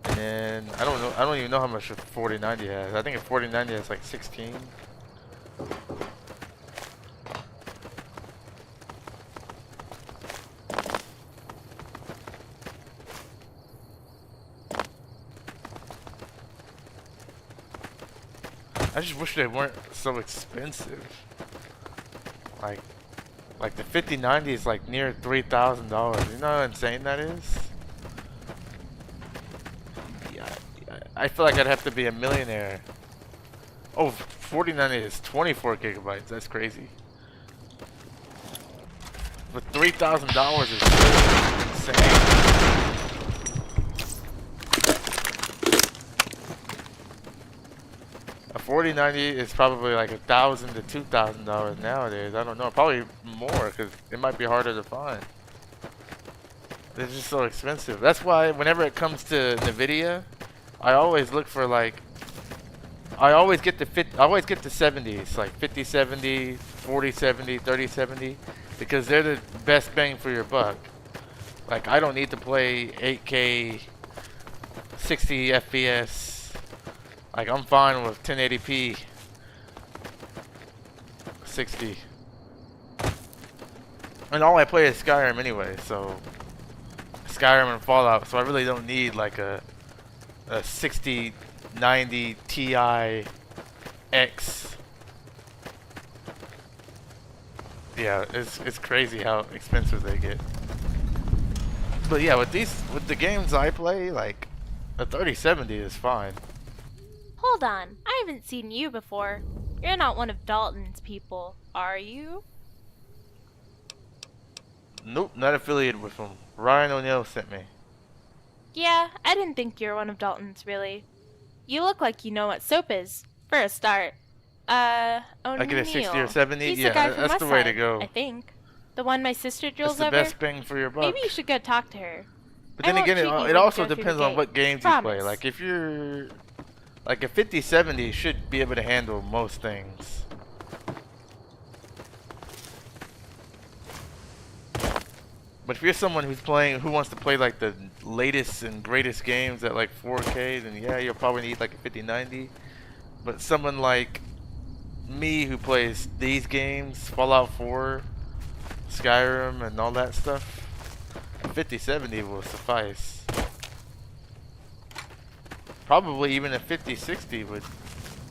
And then I don't even know how much a 4090 has. I think a 4090 has like 16. I just wish they weren't so expensive. Like the 5090 is like near $3,000. You know how insane that is? Yeah, I feel like I'd have to be a millionaire. Oh, 4090 is 24 gigabytes. That's crazy. But $3,000 is really insane. A 4090 is probably like $1,000 to $2,000 nowadays. I don't know, probably more because it might be harder to find. They're just so expensive. That's why whenever it comes to NVIDIA, I always look for like, I always get the 70s, like 5070, 4070, 3070, because they're the best bang for your buck. Like I don't need to play 8K, 60 FPS. Like I'm fine with 1080p 60. And all I play is Skyrim anyway, so Skyrim and Fallout, so I really don't need like a 6090 Ti X. Yeah, it's crazy how expensive they get. But yeah, with the games I play, like a 3070 is fine. Hold on, I haven't seen you before. You're not one of Dalton's people, are you? Nope, not affiliated with him. Ryan O'Neill sent me. Yeah, I didn't think you were one of Dalton's, really. You look like you know what soap is, for a start. O'Neill. I get a 60 or 70? He's Yeah, the guy from that's the way to Westside, go. I think. The one my sister drills That's the over. best bang for your buck. Maybe you should go talk to her. But then again, it also depends on what games you play. Like if you're like a 5070 should be able to handle most things. But if you're someone who wants to play like the latest and greatest games at like 4K, then yeah, you'll probably need like a 5090. But someone like me who plays these games, Fallout 4, Skyrim, and all that stuff, a 5070 will suffice. Probably even a 5060 would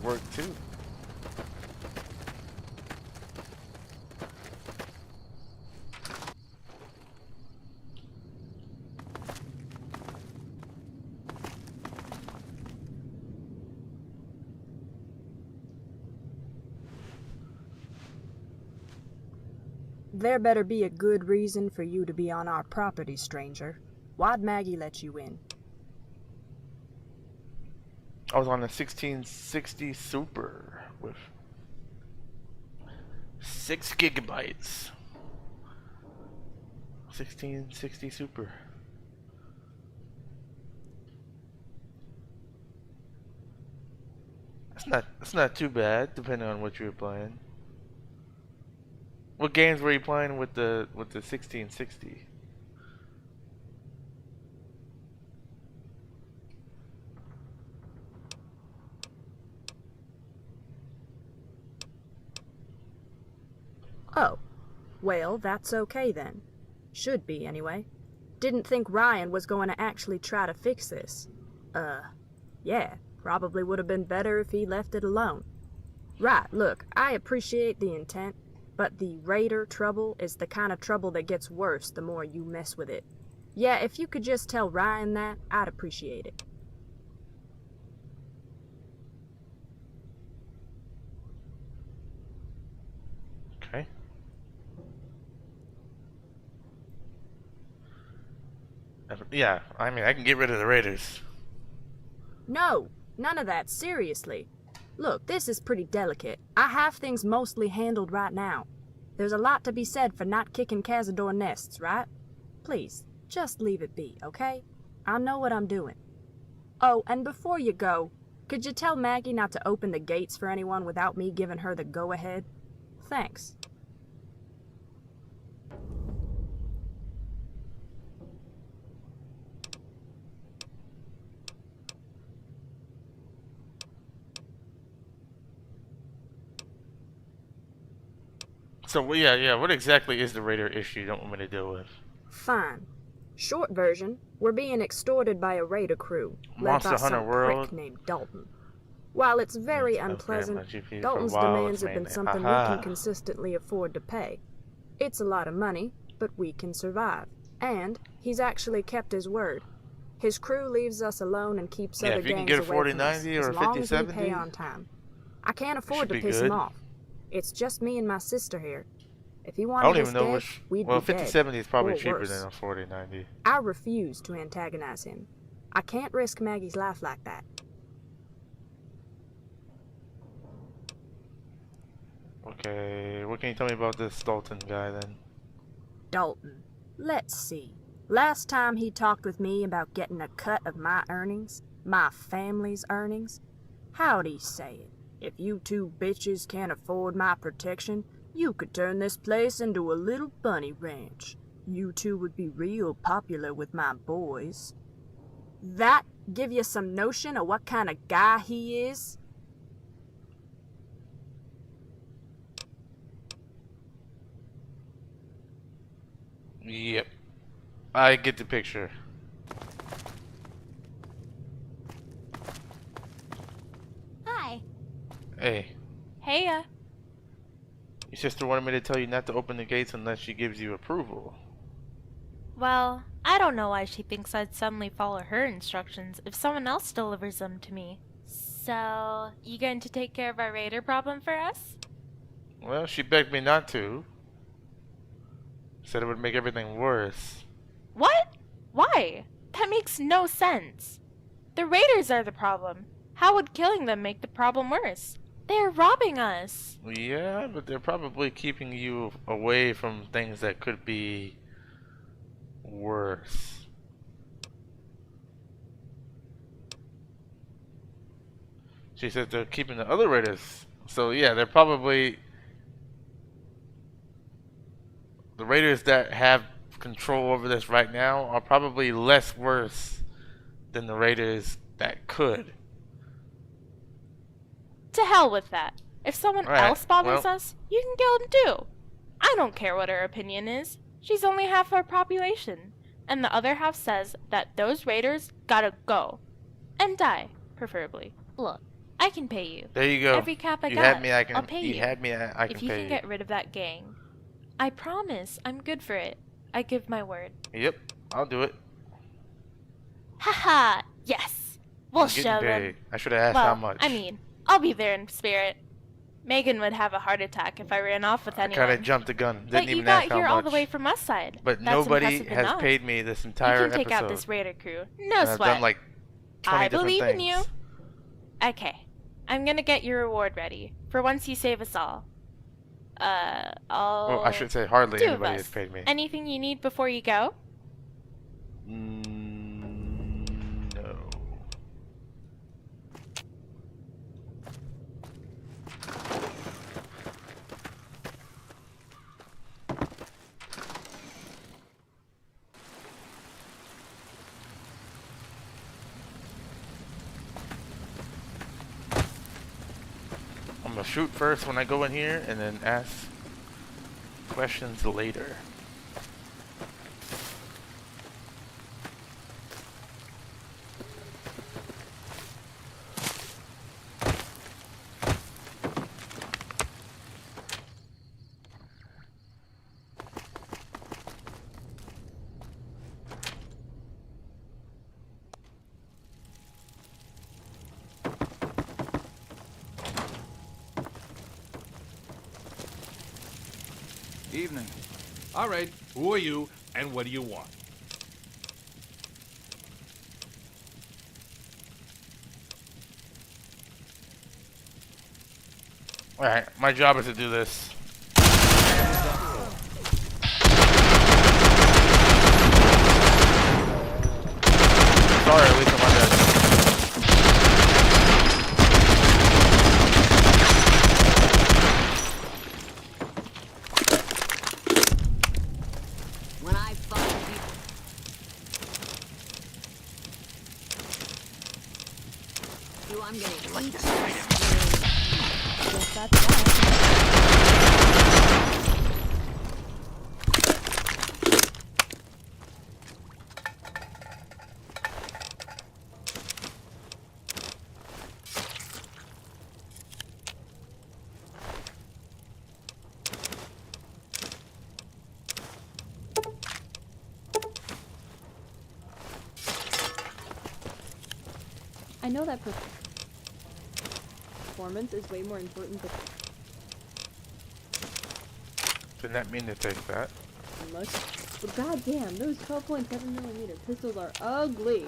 work too. There better be a good reason for you to be on our property, stranger. Why'd Maggie let you in? I was on a 1660 Super with 6 gigabytes. 1660 Super. That's not too bad, depending on what you were playing. What games were you playing with the 1660? Oh, well, that's okay then. Should be, anyway. Didn't think Ryan was going to actually try to fix this. Yeah, probably would have been better if he left it alone. Right, look, I appreciate the intent, but the raider trouble is the kind of trouble that gets worse the more you mess with it. Yeah, if you could just tell Ryan that, I'd appreciate it. Okay. Yeah, I mean, I can get rid of the raiders. No, none of that, seriously. Look, this is pretty delicate. I have things mostly handled right now. There's a lot to be said for not kicking Cazador nests, right? Please, just leave it be, okay? I know what I'm doing. Oh, and before you go, could you tell Maggie not to open the gates for anyone without me giving her the go-ahead? Thanks. So yeah, what exactly is the raider issue you don't want me to deal with? Fine. Short version, we're being extorted by a raider crew, led Monster by Hunter some World. prick named Dalton. While it's very unpleasant, Dalton's demands have been something we can consistently afford to pay. It's a lot of money, but we can survive. And he's actually kept his word. His crew leaves us alone and keeps other if you can gangs get a away from us, 4090 or as a long as we 5070, pay on time. I can't afford to be piss good. him off. It's just me and my sister here. If he I wanted don't us even know dead, which. we'd Well, be 5070 dead, is probably or cheaper worse. than a 4090. I refuse to antagonize him. I can't risk Maggie's life like that. Okay, what can you tell me about this Dalton guy then? Dalton. Let's see. Last time he talked with me about getting a cut of my earnings, my family's earnings, how'd he say it? If you two bitches can't afford my protection, you could turn this place into a little bunny ranch. You two would be real popular with my boys. That give you some notion of what kind of guy he is? Yep. I get the picture. Hi. Hey, Heya. your sister wanted me to tell you not to open the gates unless she gives you approval. Well, I don't know why she thinks I'd suddenly follow her instructions if someone else delivers them to me. So, you going to take care of our raider problem for us? Well, she begged me not to. Said it would make everything worse. What? Why? That makes no sense. The raiders are the problem. How would killing them make the problem worse? They are robbing us. Yeah, but they're probably keeping you away from things that could be worse. She said they're keeping the other raiders. So yeah, they're probably the raiders that have control over this right now are probably less worse than the raiders that could. To hell with that. If someone Alright, else bothers well- us, you can kill them too. I don't care what her opinion is. She's only half our population. And the other half says that those raiders gotta go. And die, preferably. Look, I can pay you. There you go. Every cap I You got, had me, I can. I'll pay you. You had me, I can if you pay can you. get rid of that gang. I promise, I'm good for it. I give my word. Yep, I'll do it. Haha, yes. We'll I'm getting show them. paid. I should have asked well, how much. I mean, I'll be there in spirit. Megan would have a heart attack if I ran off with I anyone. kind of jumped the gun. Didn't But even you got ask how here all the much. way from us side. But That's nobody impressive has enough. paid me this entire You can take out episode. this raider crew. No And sweat. I've done like 20 I different believe things. in you. Okay. I'm gonna get your reward ready. For once you save us all. I'll... Well, I should say hardly two of anybody us. has paid me. Anything you need before you go? No. I'm gonna shoot first when I go in here and then ask questions later. Evening. All right, who are you, and what do you want? Alright, my job is to do this. Sorry, at least I'm on that. When I find you, I'm gonna eat Guess that's that. I know that performance is way more important than Didn't that mean to take that? looks. But goddamn, those 12.7mm pistols are ugly.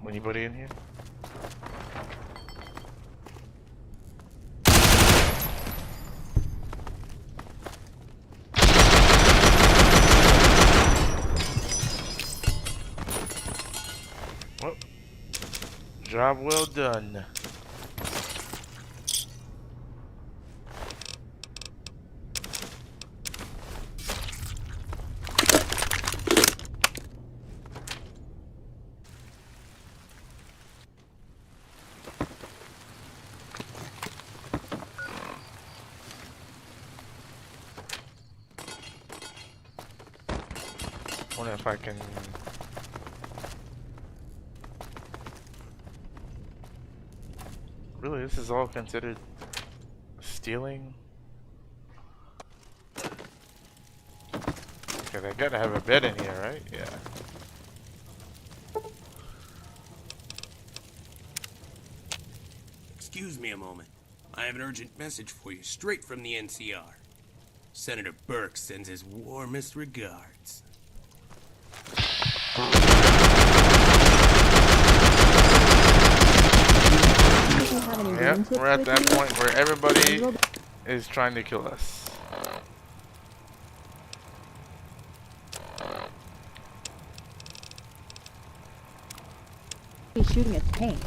Anybody in here? Well, job well done. Wonder if I can. Really, this is all considered stealing? Okay, they gotta have a bed in here, right? Yeah. Excuse me a moment. I have an urgent message for you straight from the NCR. Senator Burke sends his warmest regards. Yep, we're at that point where everybody is trying to kill us. He's shooting a tank.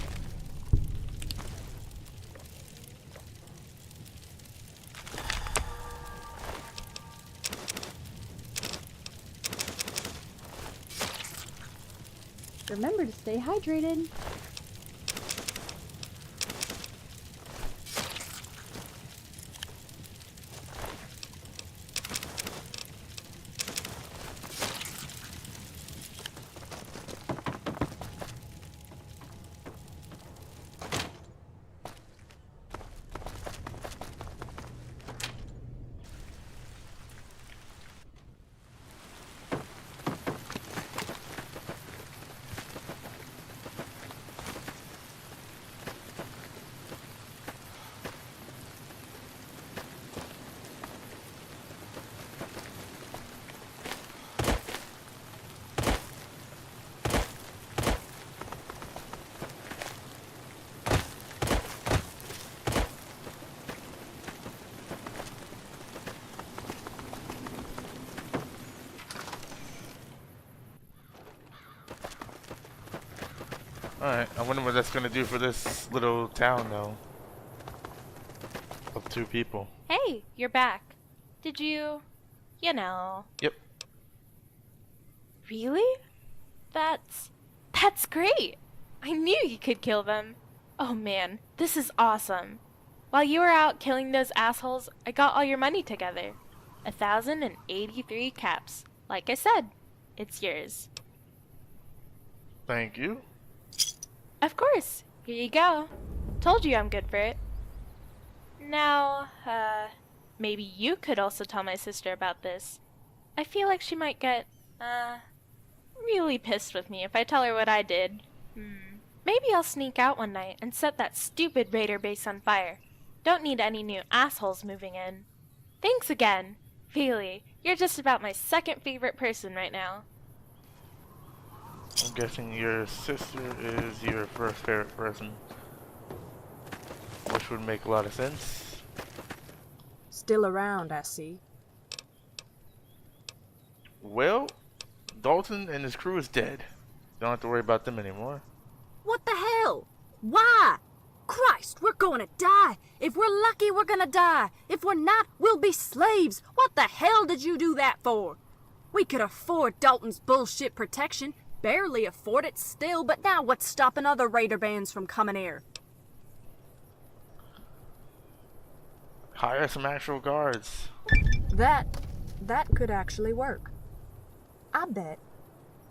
Remember to stay hydrated. Alright, I wonder what that's gonna do for this little town though. Of 2 people. Hey, you're back. Did you know? Yep. Really? That's great. I knew you could kill them. Oh man, this is awesome. While you were out killing those assholes, I got all your money together. 1,083 caps. Like I said, it's yours. Thank you. Of course. Here you go. Told you I'm good for it. Now, maybe you could also tell my sister about this. I feel like she might get, really pissed with me if I tell her what I did. Maybe I'll sneak out one night and set that stupid raider base on fire. Don't need any new assholes moving in. Thanks again. Really, you're just about my second favorite person right now. I'm guessing your sister is your first favorite person, which would make a lot of sense. Still around, I see. Well, Dalton and his crew is dead. Don't have to worry about them anymore. What the hell? Why? Christ, we're gonna die. If we're lucky, we're gonna die. If we're not, we'll be slaves. What the hell did you do that for? We could afford Dalton's bullshit protection. Barely afford it still, but now what's stopping other raider bands from coming here? Hire some actual guards. That could actually work. I bet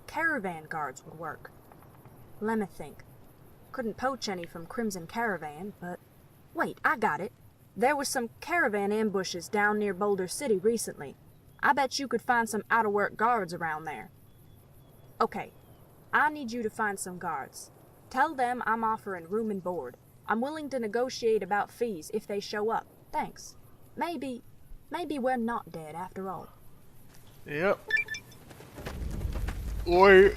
caravan guards would work. Let me think. Couldn't poach any from Crimson Caravan, but... Wait, I got it. There was some caravan ambushes down near Boulder City recently. I bet you could find some out-of-work guards around there. Okay, I need you to find some guards. Tell them I'm offering room and board. I'm willing to negotiate about fees if they show up. Thanks. Maybe we're not dead after all. Yep. Or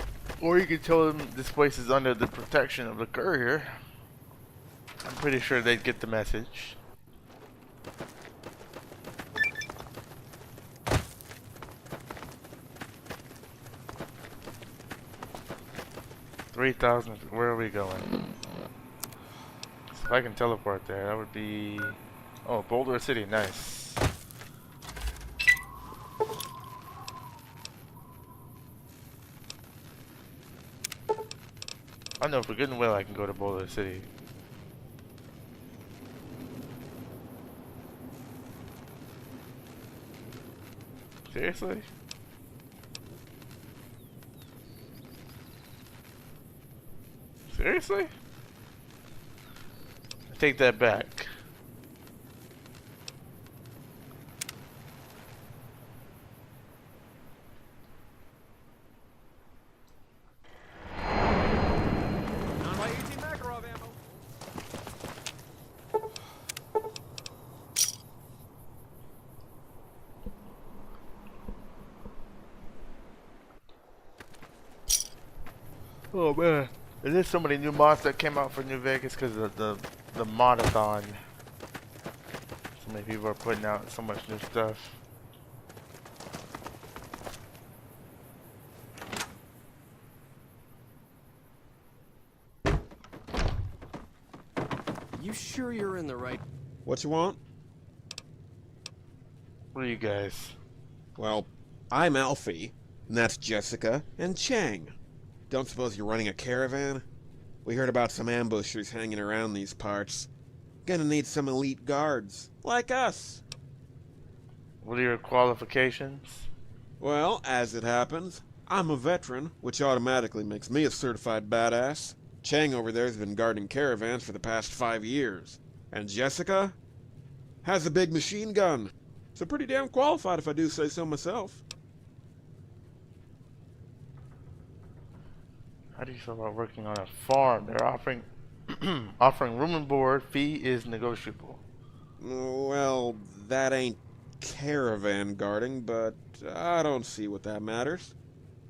you could tell them this place is under the protection of the courier. I'm pretty sure they'd get the message. $3,000. Where are we going? If I can teleport there, that would be... Oh, Boulder City. Nice. I know for good and well I can go to Boulder City. Seriously? Seriously? I take that back. Oh man, there's so many new mods that came out for New Vegas because of the modathon. So many people are putting out so much new stuff. You sure you're in the right? What you want? What are you guys? Well, I'm Alfie, and that's Jessica and Chang. Don't suppose you're running a caravan? We heard about some ambushers hanging around these parts. Gonna need some elite guards, like us. What are your qualifications? Well, as it happens, I'm a veteran, which automatically makes me a certified badass. Chang over there's been guarding caravans for the past 5 years. And Jessica has a big machine gun. So pretty damn qualified if I do say so myself. How do you feel about working on a farm? They're offering offering room and board. Fee is negotiable. Well, that ain't caravan guarding, but I don't see what that matters.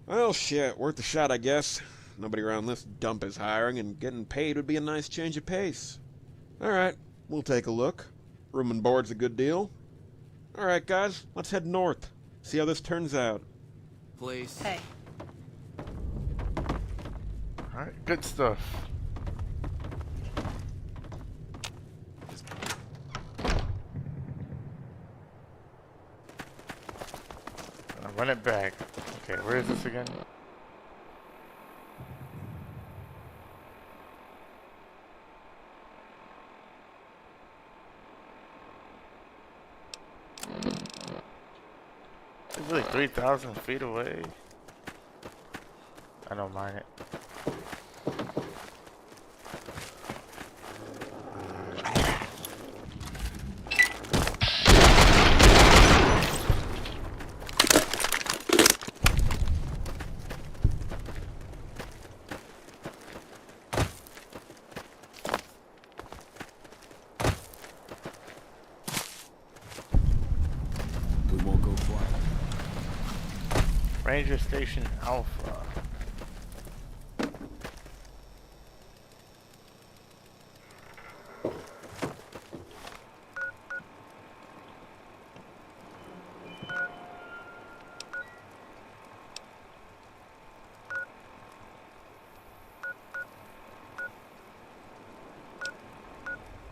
Well, shit, worth a shot, I guess. Nobody around this dump is hiring, and getting paid would be a nice change of pace. Alright, we'll take a look. Room and board's a good deal. Alright, guys, let's head north. See how this turns out. Please. Hey. Alright, good stuff. I'll run it back. Okay, where is this again? It's really 3,000 feet away. I don't mind it. Ranger Station Alpha.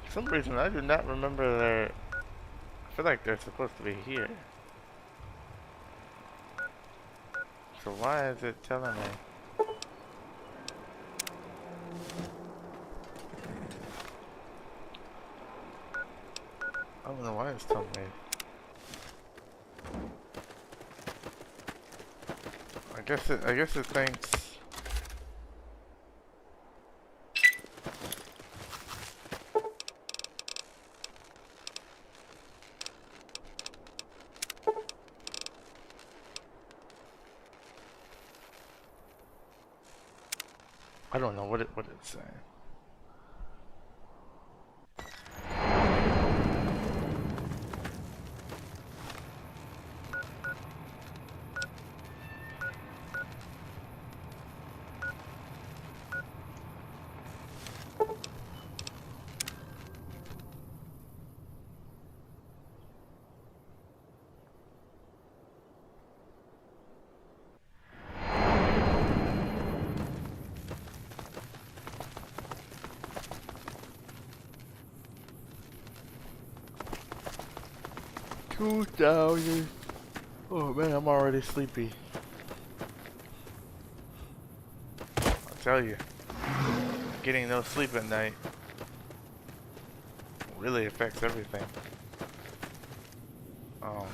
For some reason, I do not remember their... I feel like they're supposed to be here. So why is it telling me? I don't know why it's telling me. I guess it thinks... I don't know what it's saying. $2,000. Oh man, I'm already sleepy. I'll tell you, getting no sleep at night really affects everything. Oh.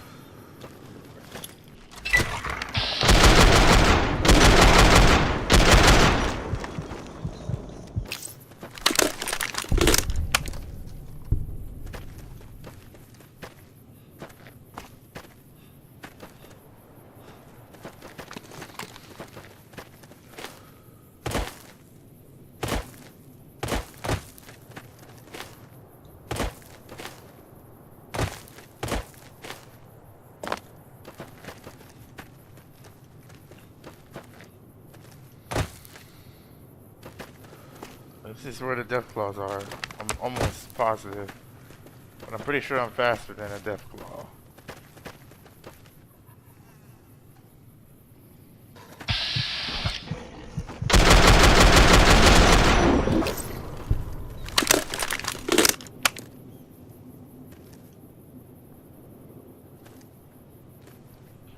This is where the death claws are. I'm almost positive. But I'm pretty sure I'm faster than a death claw.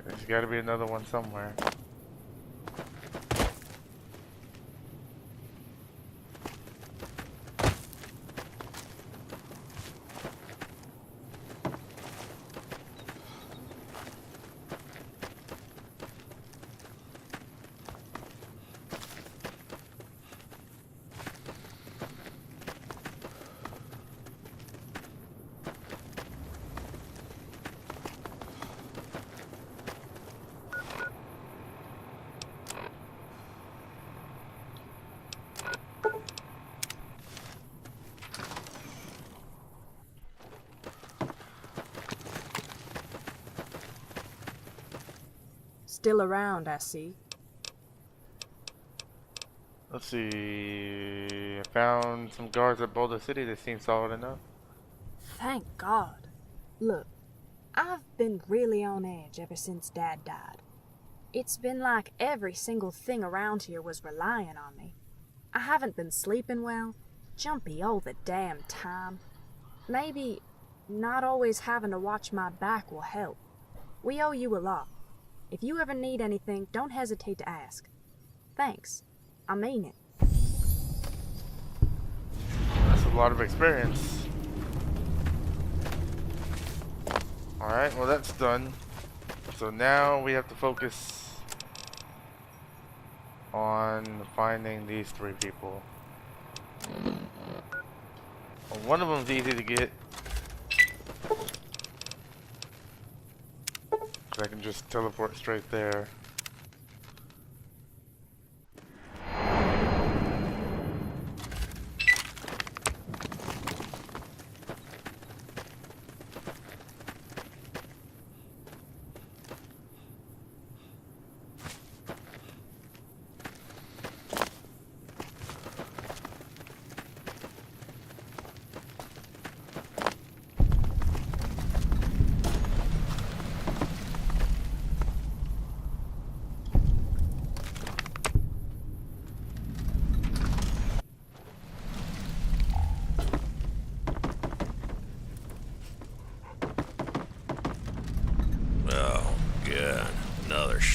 There's gotta be another one somewhere. Still around, I see. Let's see. I found some guards at Boulder City that seem solid enough. Thank God. Look, I've been really on edge ever since Dad died. It's been like every single thing around here was relying on me. I haven't been sleeping well, jumpy all the damn time. Maybe not always having to watch my back will help. We owe you a lot. If you ever need anything, don't hesitate to ask. Thanks. I mean it. That's a lot of experience. Alright, well that's done. So now we have to focus on finding these three people. Well, one of them's easy to get. I can just teleport straight there.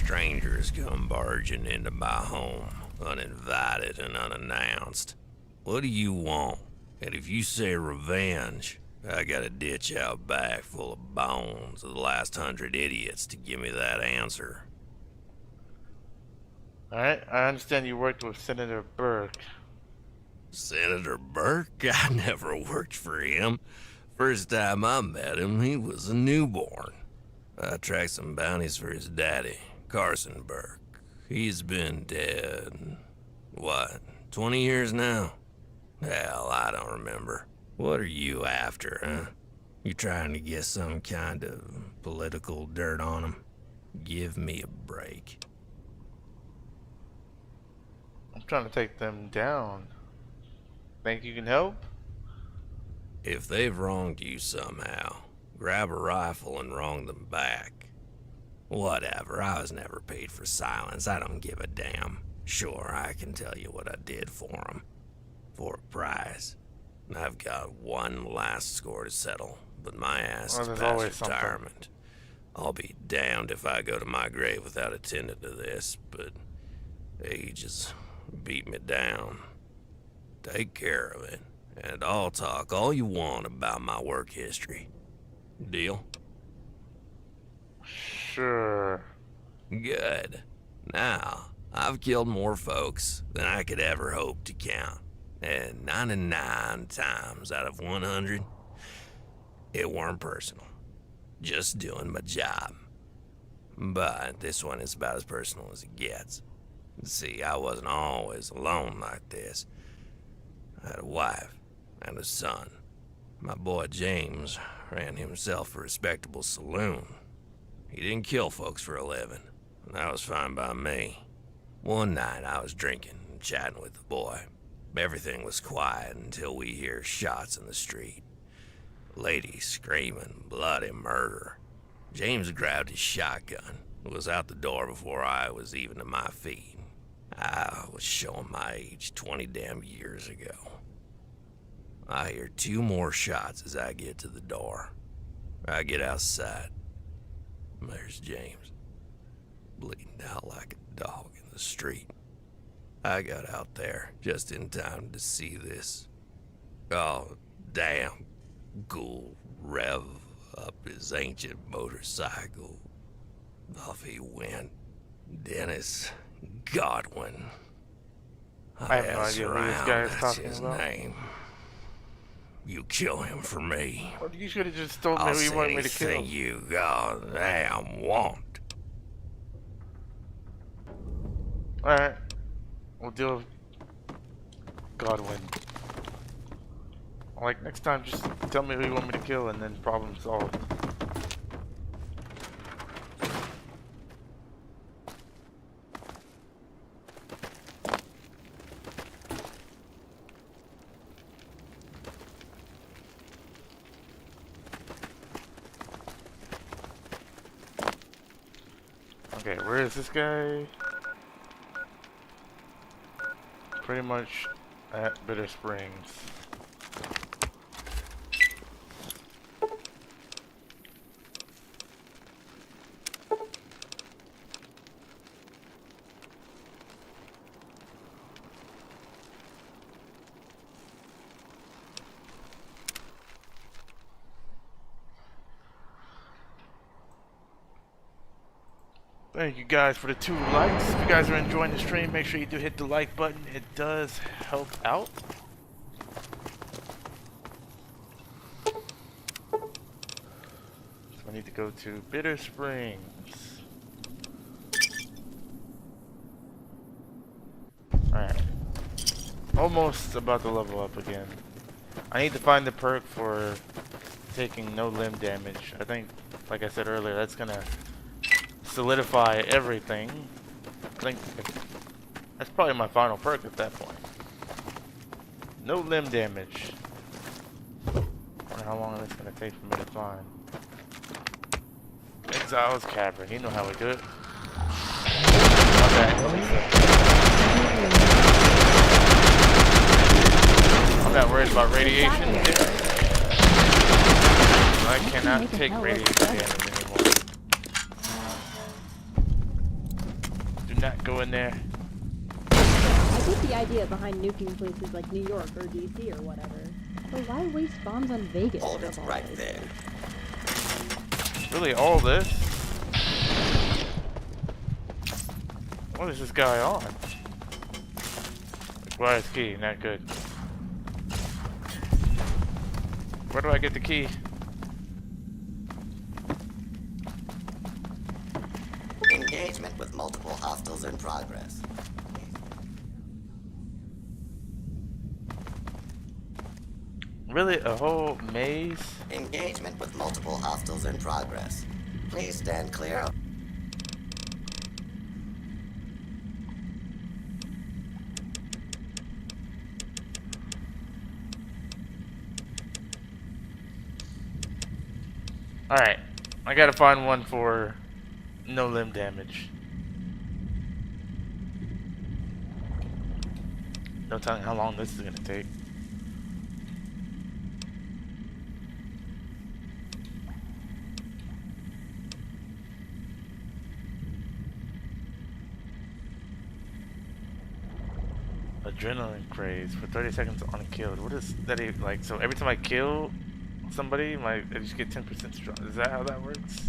strangers come barging into my home, uninvited and unannounced. What do you want? And if you say revenge, I got a ditch out back full of bones of the last 100 idiots to give me that answer. Alright, I understand you worked with Senator Burke. Senator Burke? I never worked for him. First time I met him, he was a newborn. I tracked some bounties for his daddy, Carson Burke. He's been dead, what, 20 years now? Hell, I don't remember. What are you after, huh? You trying to get some kind of political dirt on him? Give me a break. I'm trying to take them down. Think you can help? If they've wronged you somehow, grab a rifle and wrong them back. Whatever, I was never paid for silence. I don't give a damn. Sure, I can tell you what I did for them. For a prize. I've got one last score to settle, but my ass is past retirement. I'll be damned if I go to my grave without attending to this, but age has beat me down. Take care of it, and I'll talk all you want about my work history. Deal? Sure. Good. Now, I've killed more folks than I could ever hope to count. And 99 times out of 100, it weren't personal. Just doing my job. But this one is about as personal as it gets. See, I wasn't always alone like this. I had a wife and a son. My boy James ran himself a respectable saloon. He didn't kill folks for a living, and that was fine by me. One night I was drinking and chatting with the boy. Everything was quiet until we hear shots in the street. Ladies screaming bloody murder. James grabbed his shotgun and was out the door before I was even to my feet. I was showing my age 20 damn years ago. I hear 2 more shots as I get to the door. I get outside. There's James, bleeding out like a dog in the street. I got out there just in time to see this. Oh, damn. Ghoul rev up his ancient motorcycle. Off he went. Dennis Godwin. I have no idea who this guy is talking his about. Name. You kill him for me. Well, you should have just told me I'll who you say wanted me to kill. anything you goddamn want. Alright. We'll deal with Godwin. Like, next time, just tell me who you want me to kill and then problem solved. Okay, where is this guy? Pretty much at Bitter Springs. Thank you guys for the 2 likes. If you guys are enjoying the stream, make sure you do hit the like button. It does help out. So I need to go to Bitter Springs. Alright. Almost about to level up again. I need to find the perk for taking no limb damage. I think, like I said earlier, that's gonna solidify everything. I think that's probably my final perk at that point. No limb damage. I wonder how long it's gonna take for me to find. Exile's Cavern, you know how we do it. I'm not worried about radiation. I cannot take radiation damage anymore. not go in there. I get the idea behind nuking places like New York or DC or whatever. But why waste bombs on Vegas? Hold it right there. Really, all this? What is this guy on? Requires key, not good. Where do I get the key? Engagement with multiple hostiles in progress. Really? A whole maze? Engagement with multiple hostiles in progress. Please stand clear. Alright. I gotta find one for no limb damage. No telling how long this is gonna take. Adrenaline craze for 30 seconds unkilled. What is that even, like? So every time I kill somebody, I just get 10% strong. Is that how that works?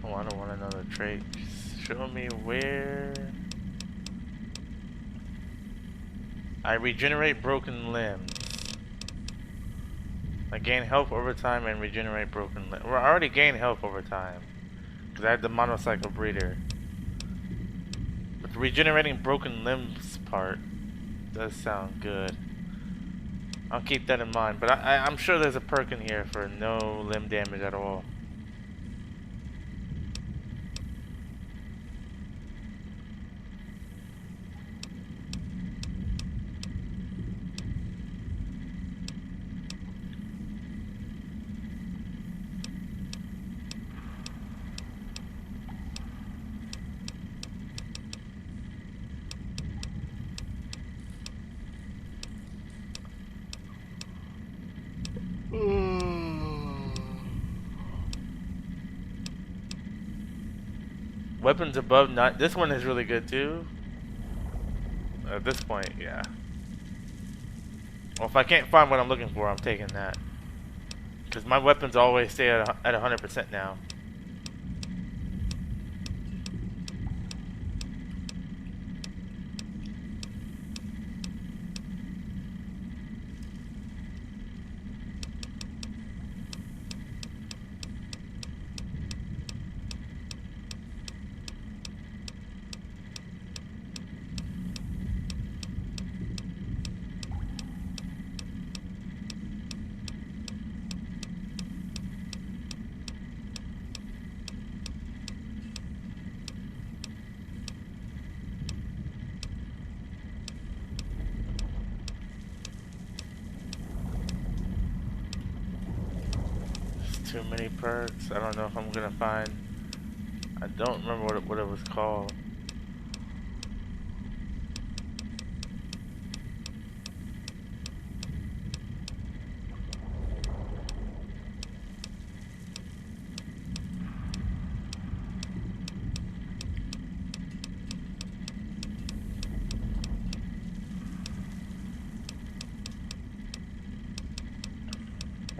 Oh, I don't want another trait. Just show me where. I regenerate broken limbs. I gain health over time and regenerate broken limbs. Well, I already gained health over time because I had the monocycle breeder. But the regenerating broken limbs part does sound good. I'll keep that in mind. But I'm sure there's a perk in here for no limb damage at all. Weapons above not. This one is really good too. At this point, yeah. Well, if I can't find what I'm looking for, I'm taking that. Because my weapons always stay at 100% now. Too many perks. I don't know if I'm gonna find. I don't remember what it was called.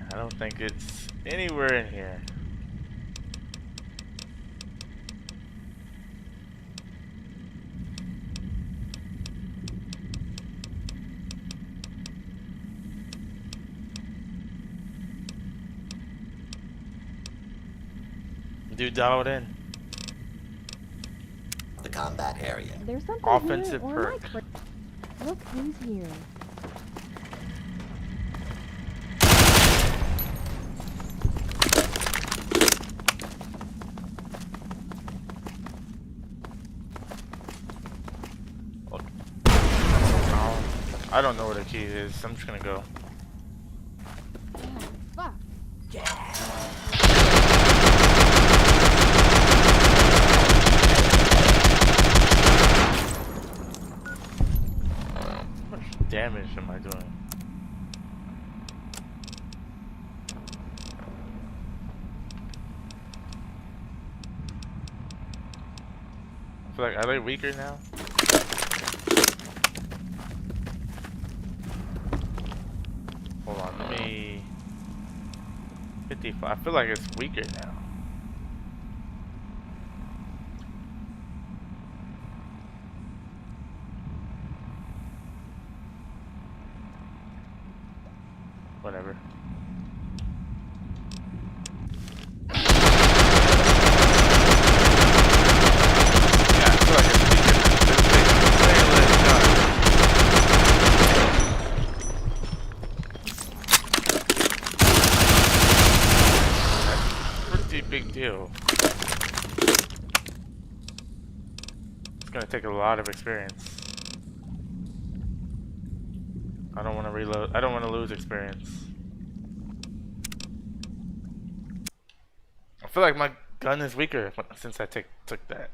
I don't think it's anywhere in here. Dude, dial it in. The combat area. There's something Offensive here, or perk. am I Look who's here. I don't know where the key is. I'm just gonna go. Fuck. How much damage am I doing? I feel like, are they weaker now? Hold on, let me... 55. I feel like it's weaker now. Whatever. Yeah, I feel like it's weaker now. It's taking way less time. That's a pretty big deal. It's gonna take a lot of experience. I don't want to reload. I don't want to lose experience. I feel like my gun is weaker since I took that.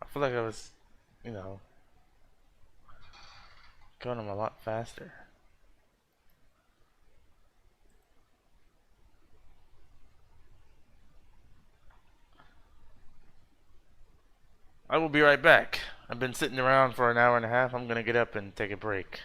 I feel like I was, you know, going them a lot faster. I will be right back. I've been sitting around for an hour and a half. I'm gonna get up and take a break.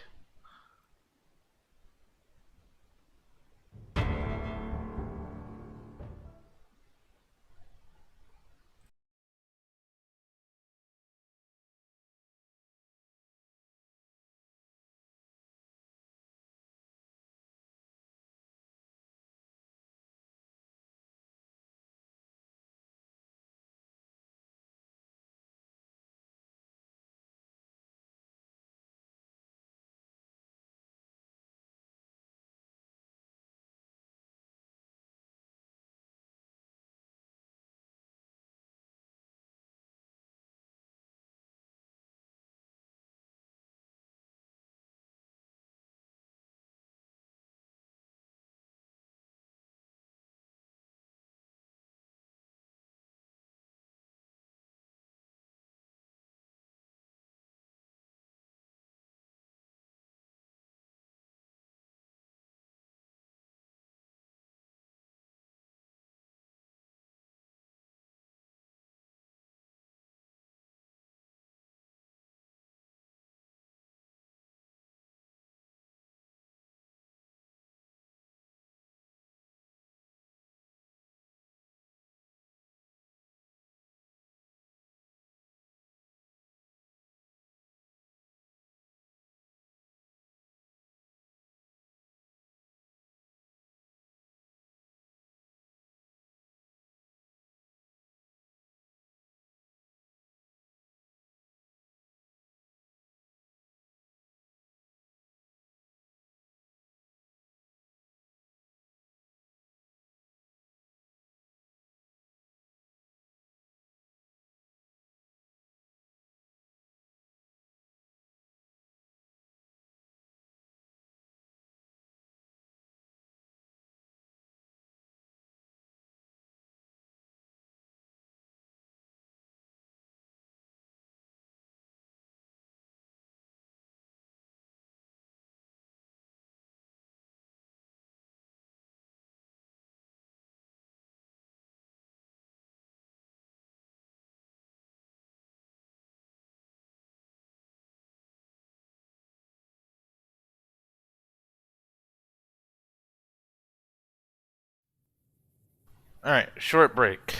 Alright, short break.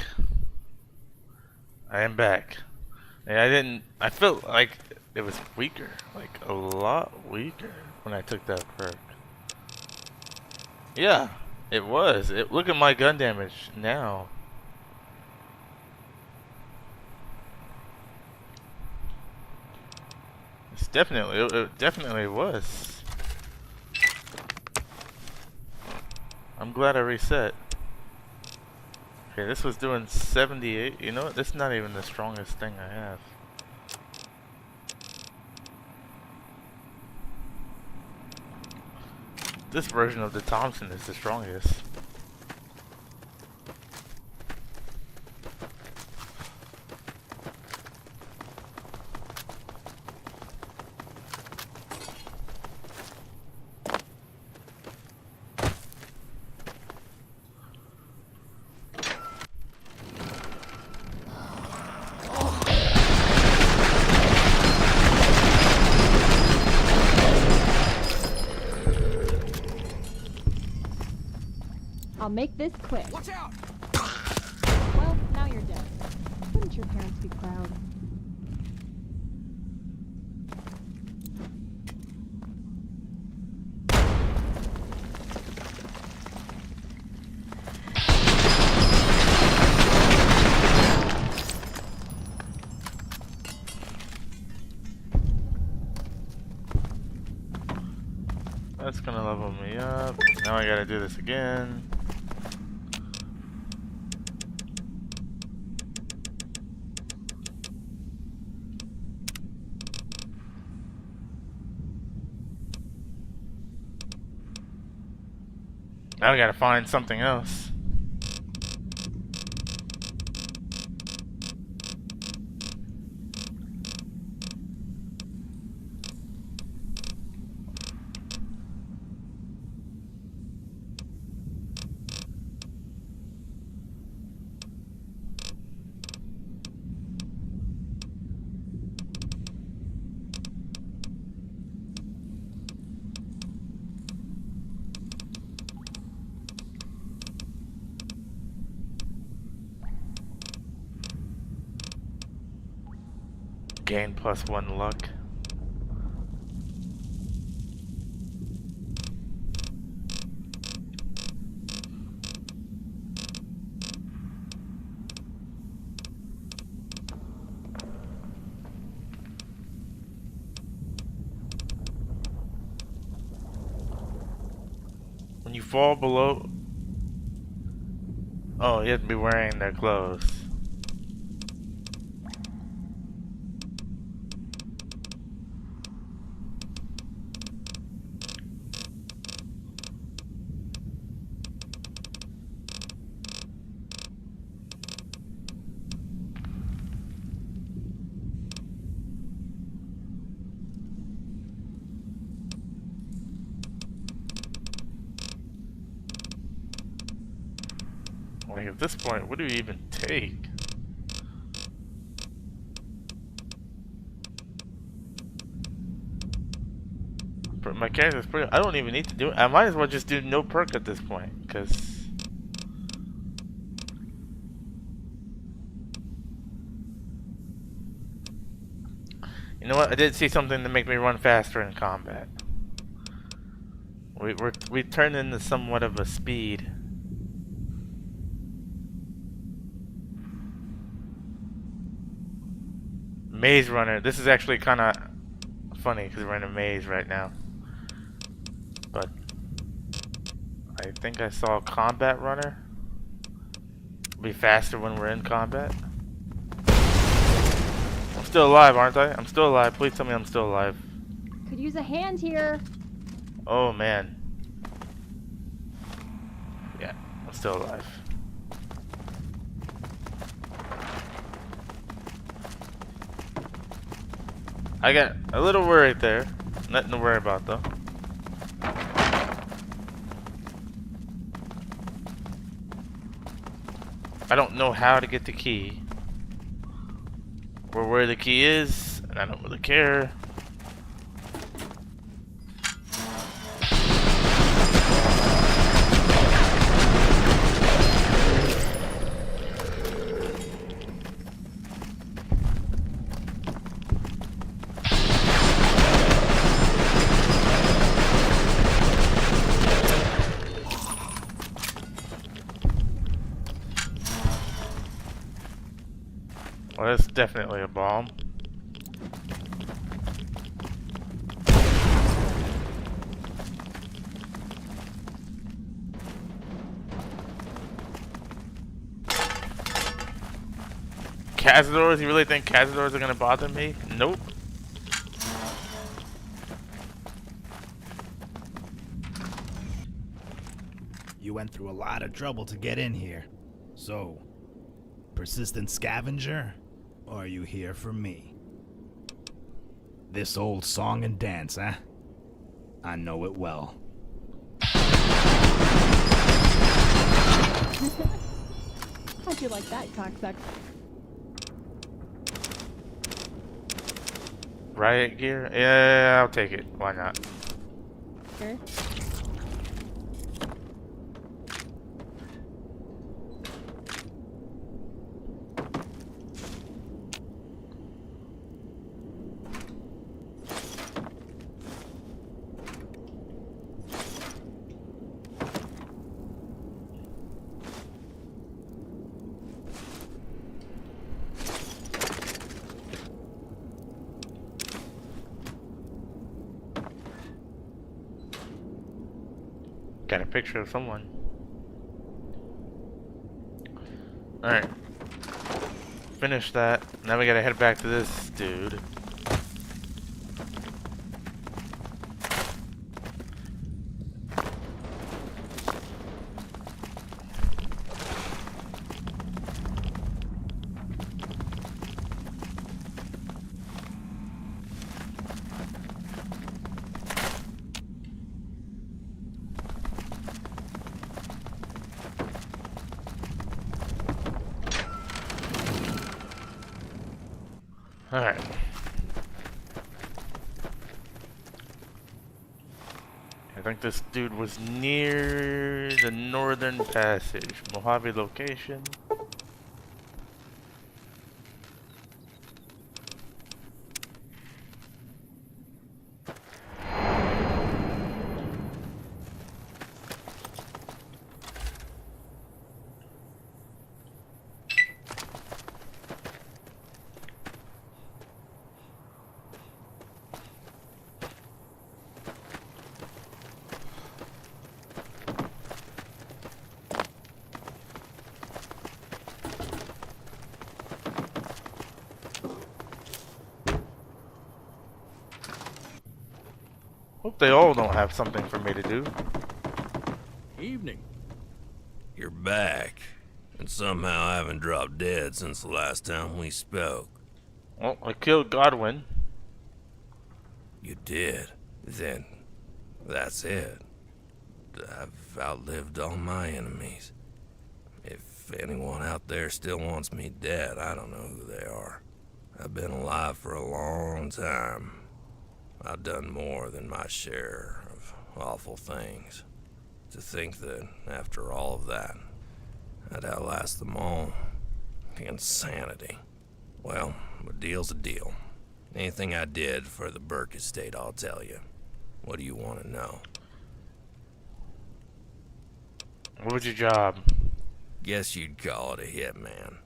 I am back. And I felt like it was weaker. Like a lot weaker when I took that perk. Yeah, it was. Look at my gun damage now. It's definitely, it definitely was. I'm glad I reset. Okay, this was doing 78. You know what? This is not even the strongest thing I have. This version of the Thompson is the strongest. I'll make this quick. Watch out! Well, now you're dead. Wouldn't your parents be proud? That's gonna level me up. Now I gotta do this again. Now I gotta find something else. Gain +1 luck. When you fall below... Oh, you have to be wearing their clothes. Like at this point, what do you even take? But my character's pretty... I don't even need to do it. I might as well just do no perk at this point, because... You know what? I did see something to make me run faster in combat. We turned into somewhat of a speed. Maze Runner. This is actually kind of funny because we're in a maze right now. But I think I saw Combat Runner. Be faster when we're in combat. I'm still alive, aren't I? I'm still alive. Please tell me I'm still alive. Could use a hand here. Oh man. Yeah, I'm still alive. I got a little worried there. Nothing to worry about though. I don't know how to get the key. Or where the key is, and I don't really care. Well, that's definitely a bomb. Cazadors? You really think Cazadors are gonna bother me? Nope. You went through a lot of trouble to get in here. So, persistent scavenger? Or are you here for me? This old song and dance, huh? I know it well. How'd you like that, cocksucker? Riot gear? Yeah, I'll take it. Why not? Sure. Got a picture of someone. Alright. Finish that. Now we gotta head back to this dude. Alright. I think this dude was near the northern passage. Mojave location. Hope they all don't have something for me to do. Evening. You're back, and somehow I haven't dropped dead since the last time we spoke. Well, I killed Godwin. You did? Then that's it. I've outlived all my enemies. If anyone out there still wants me dead, I don't know who they are. I've been alive for a long time. I've done more than my share of awful things. To think that after all of that, I'd outlast them all. Insanity. Well, a deal's a deal. Anything I did for the Burke estate, I'll tell you. What do you want to know? What was your job? Guess you'd call it a hitman.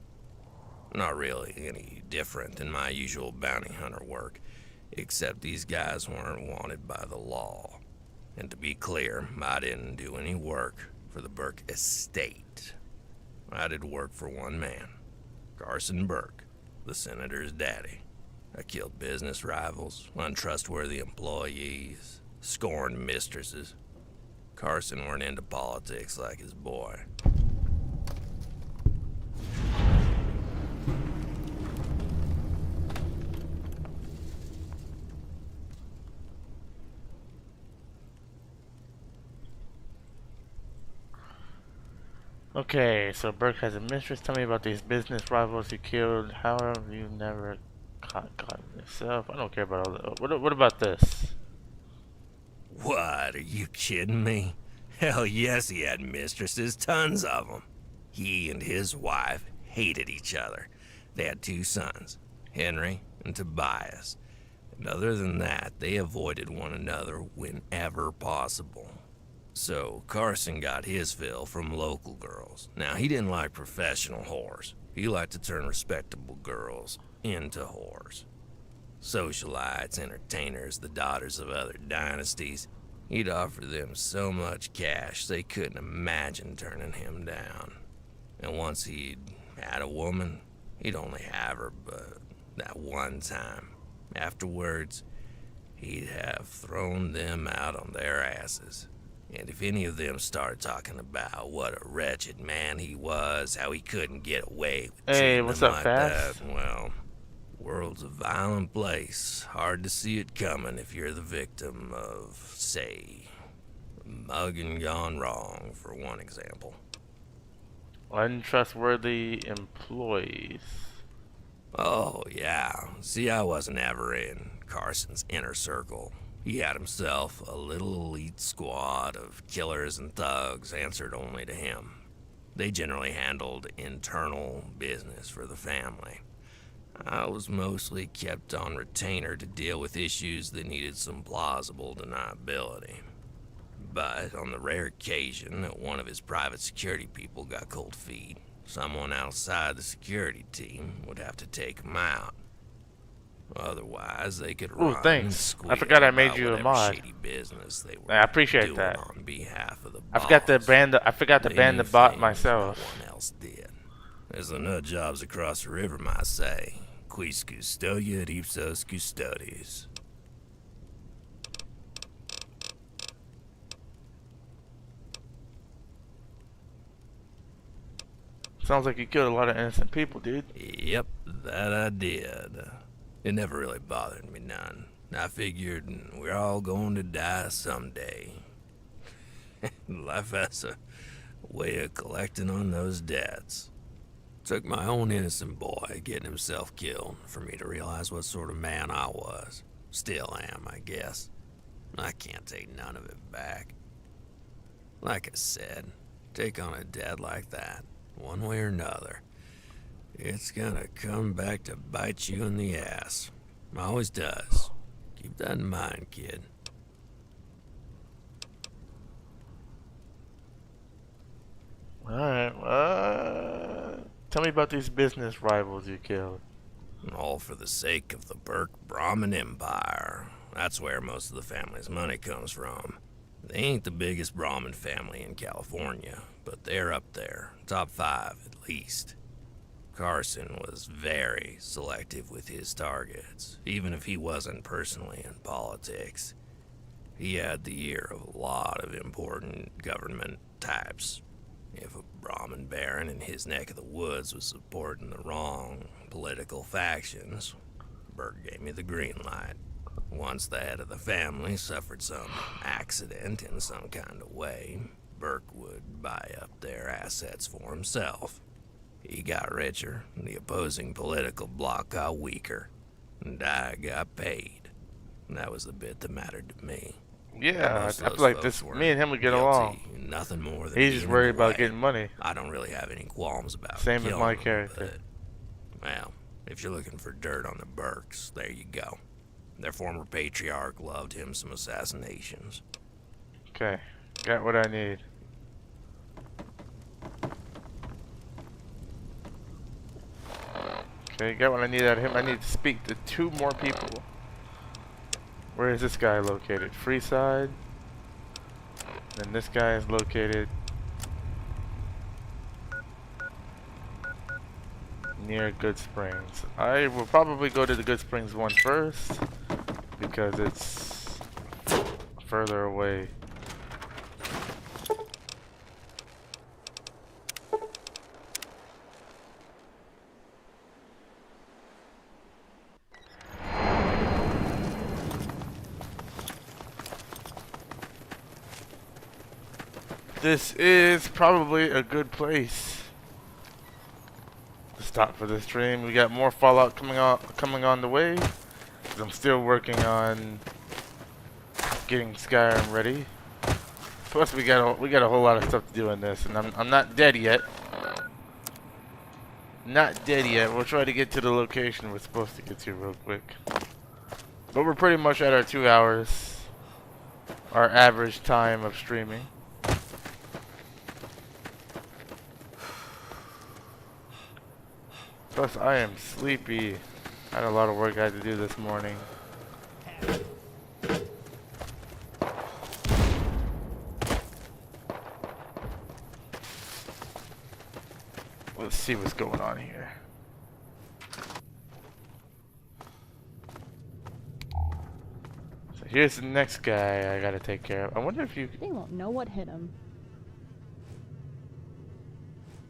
Not really any different than my usual bounty hunter work, except these guys weren't wanted by the law. And to be clear, I didn't do any work for the Burke estate. I did work for one man, Carson Burke, the senator's daddy. I killed business rivals, untrustworthy employees, scorned mistresses. Carson weren't into politics like his boy. Okay, so Burke has a mistress. Tell me about these business rivals you killed. How have you never caught yourself? I don't care about all that. What about this? What, are you kidding me? Hell yes, he had mistresses, tons of them. He and his wife hated each other. They had 2 sons, Henry and Tobias. And other than that, they avoided one another whenever possible. So Carson got his fill from local girls. Now, he didn't like professional whores. He liked to turn respectable girls into whores. Socialites, entertainers, the daughters of other dynasties. He'd offer them so much cash they couldn't imagine turning him down. And once he'd had a woman, He'd only have her, but that one time. Afterwards, he'd have thrown them out on their asses. And if any of them started talking about what a wretched man he was, how he couldn't get away with treating what's them up, like Fast? that, well, world's a violent place. Hard to see it coming if you're the victim of, say, mugging gone wrong, for one example. Untrustworthy employees. Oh, yeah. See, I wasn't ever in Carson's inner circle. He had himself a little elite squad of killers and thugs answered only to him. They generally handled internal business for the family. I was mostly kept on retainer to deal with issues that needed some plausible deniability. But on the rare occasion that one of his private security people got cold feet, someone outside the security team would have to take him out. Otherwise, they could run and thanks. squeal I forgot I made about you a whatever mod. shady business they were I appreciate doing that. on behalf of the I forgot to boss. ban the. I forgot to They ban knew the bot things myself. No one else did. There's the nut jobs across the river might say, quis custodiet ipsos custodes. Sounds like you killed a lot of innocent people, dude. Yep, that I did. It never really bothered me none. I figured we're all going to die someday. Life has a way of collecting on those debts. Took my own innocent boy getting himself killed for me to realize what sort of man I was. Still am, I guess. I can't take none of it back. Like I said, take on a debt like that, one way or another, it's gonna come back to bite you in the ass. Always does. Keep that in mind, kid. Alright, tell me about these business rivals you killed. All for the sake of the Burke Brahmin Empire. That's where most of the family's money comes from. They ain't the biggest Brahmin family in California, but they're up there, top 5 at least. Carson was very selective with his targets, even if he wasn't personally in politics. He had the ear of a lot of important government types. If a Brahmin baron in his neck of the woods was supporting the wrong political factions, Burke gave me the green light. Once the head of the family suffered some accident in some kind of way, Burke would buy up their assets for himself. He got richer, the opposing political bloc got weaker, and I got paid. That was the bit that mattered to me. Yeah, I feel like this. Me and him would get along. Nothing more than he's just worried about getting money. I don't really have any qualms about same as my him, character. But, well, if you're looking for dirt on the Burkes, there you go. Their former patriarch loved him some assassinations. Okay, got what I need. Okay, got what I need out of him. I need to speak to 2 more people. Where is this guy located? Freeside. And this guy is located near Good Springs. I will probably go to the Good Springs one first because it's further away. This is probably a good place to stop for this stream. We got more Fallout coming on the way. I'm still working on getting Skyrim ready. Plus, we got a whole lot of stuff to do in this, and I'm not dead yet. Not dead yet. We'll try to get to the location we're supposed to get to real quick. But we're pretty much at our 2 hours, our average time of streaming. Plus, I am sleepy. I had a lot of work I had to do this morning. Let's see what's going on here. here's the next guy I gotta take care of. I wonder if you... They won't know what hit him.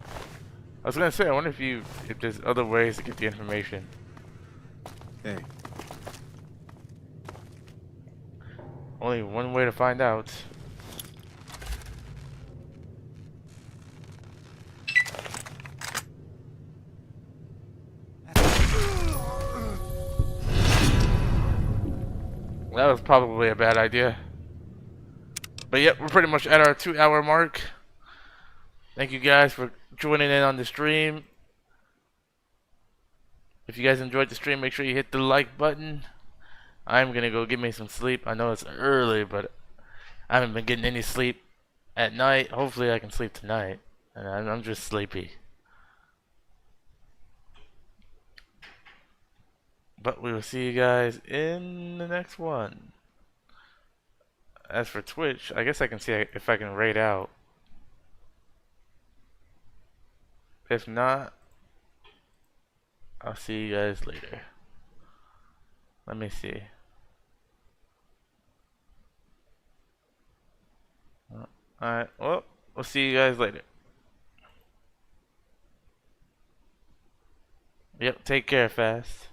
I was gonna say, I wonder if there's other ways to get the information. Hey. Only one way to find out. That was probably a bad idea. But yep, we're pretty much at our 2-hour mark. Thank you guys for joining in on the stream. If you guys enjoyed the stream, make sure you hit the like button. I'm gonna go get me some sleep. I know it's early, but I haven't been getting any sleep at night. Hopefully I can sleep tonight. And I'm just sleepy. But we will see you guys in the next one. As for Twitch, I guess I can see if I can raid out. If not, I'll see you guys later. Let me see. Alright, well, we'll see you guys later. Yep, take care, Fast.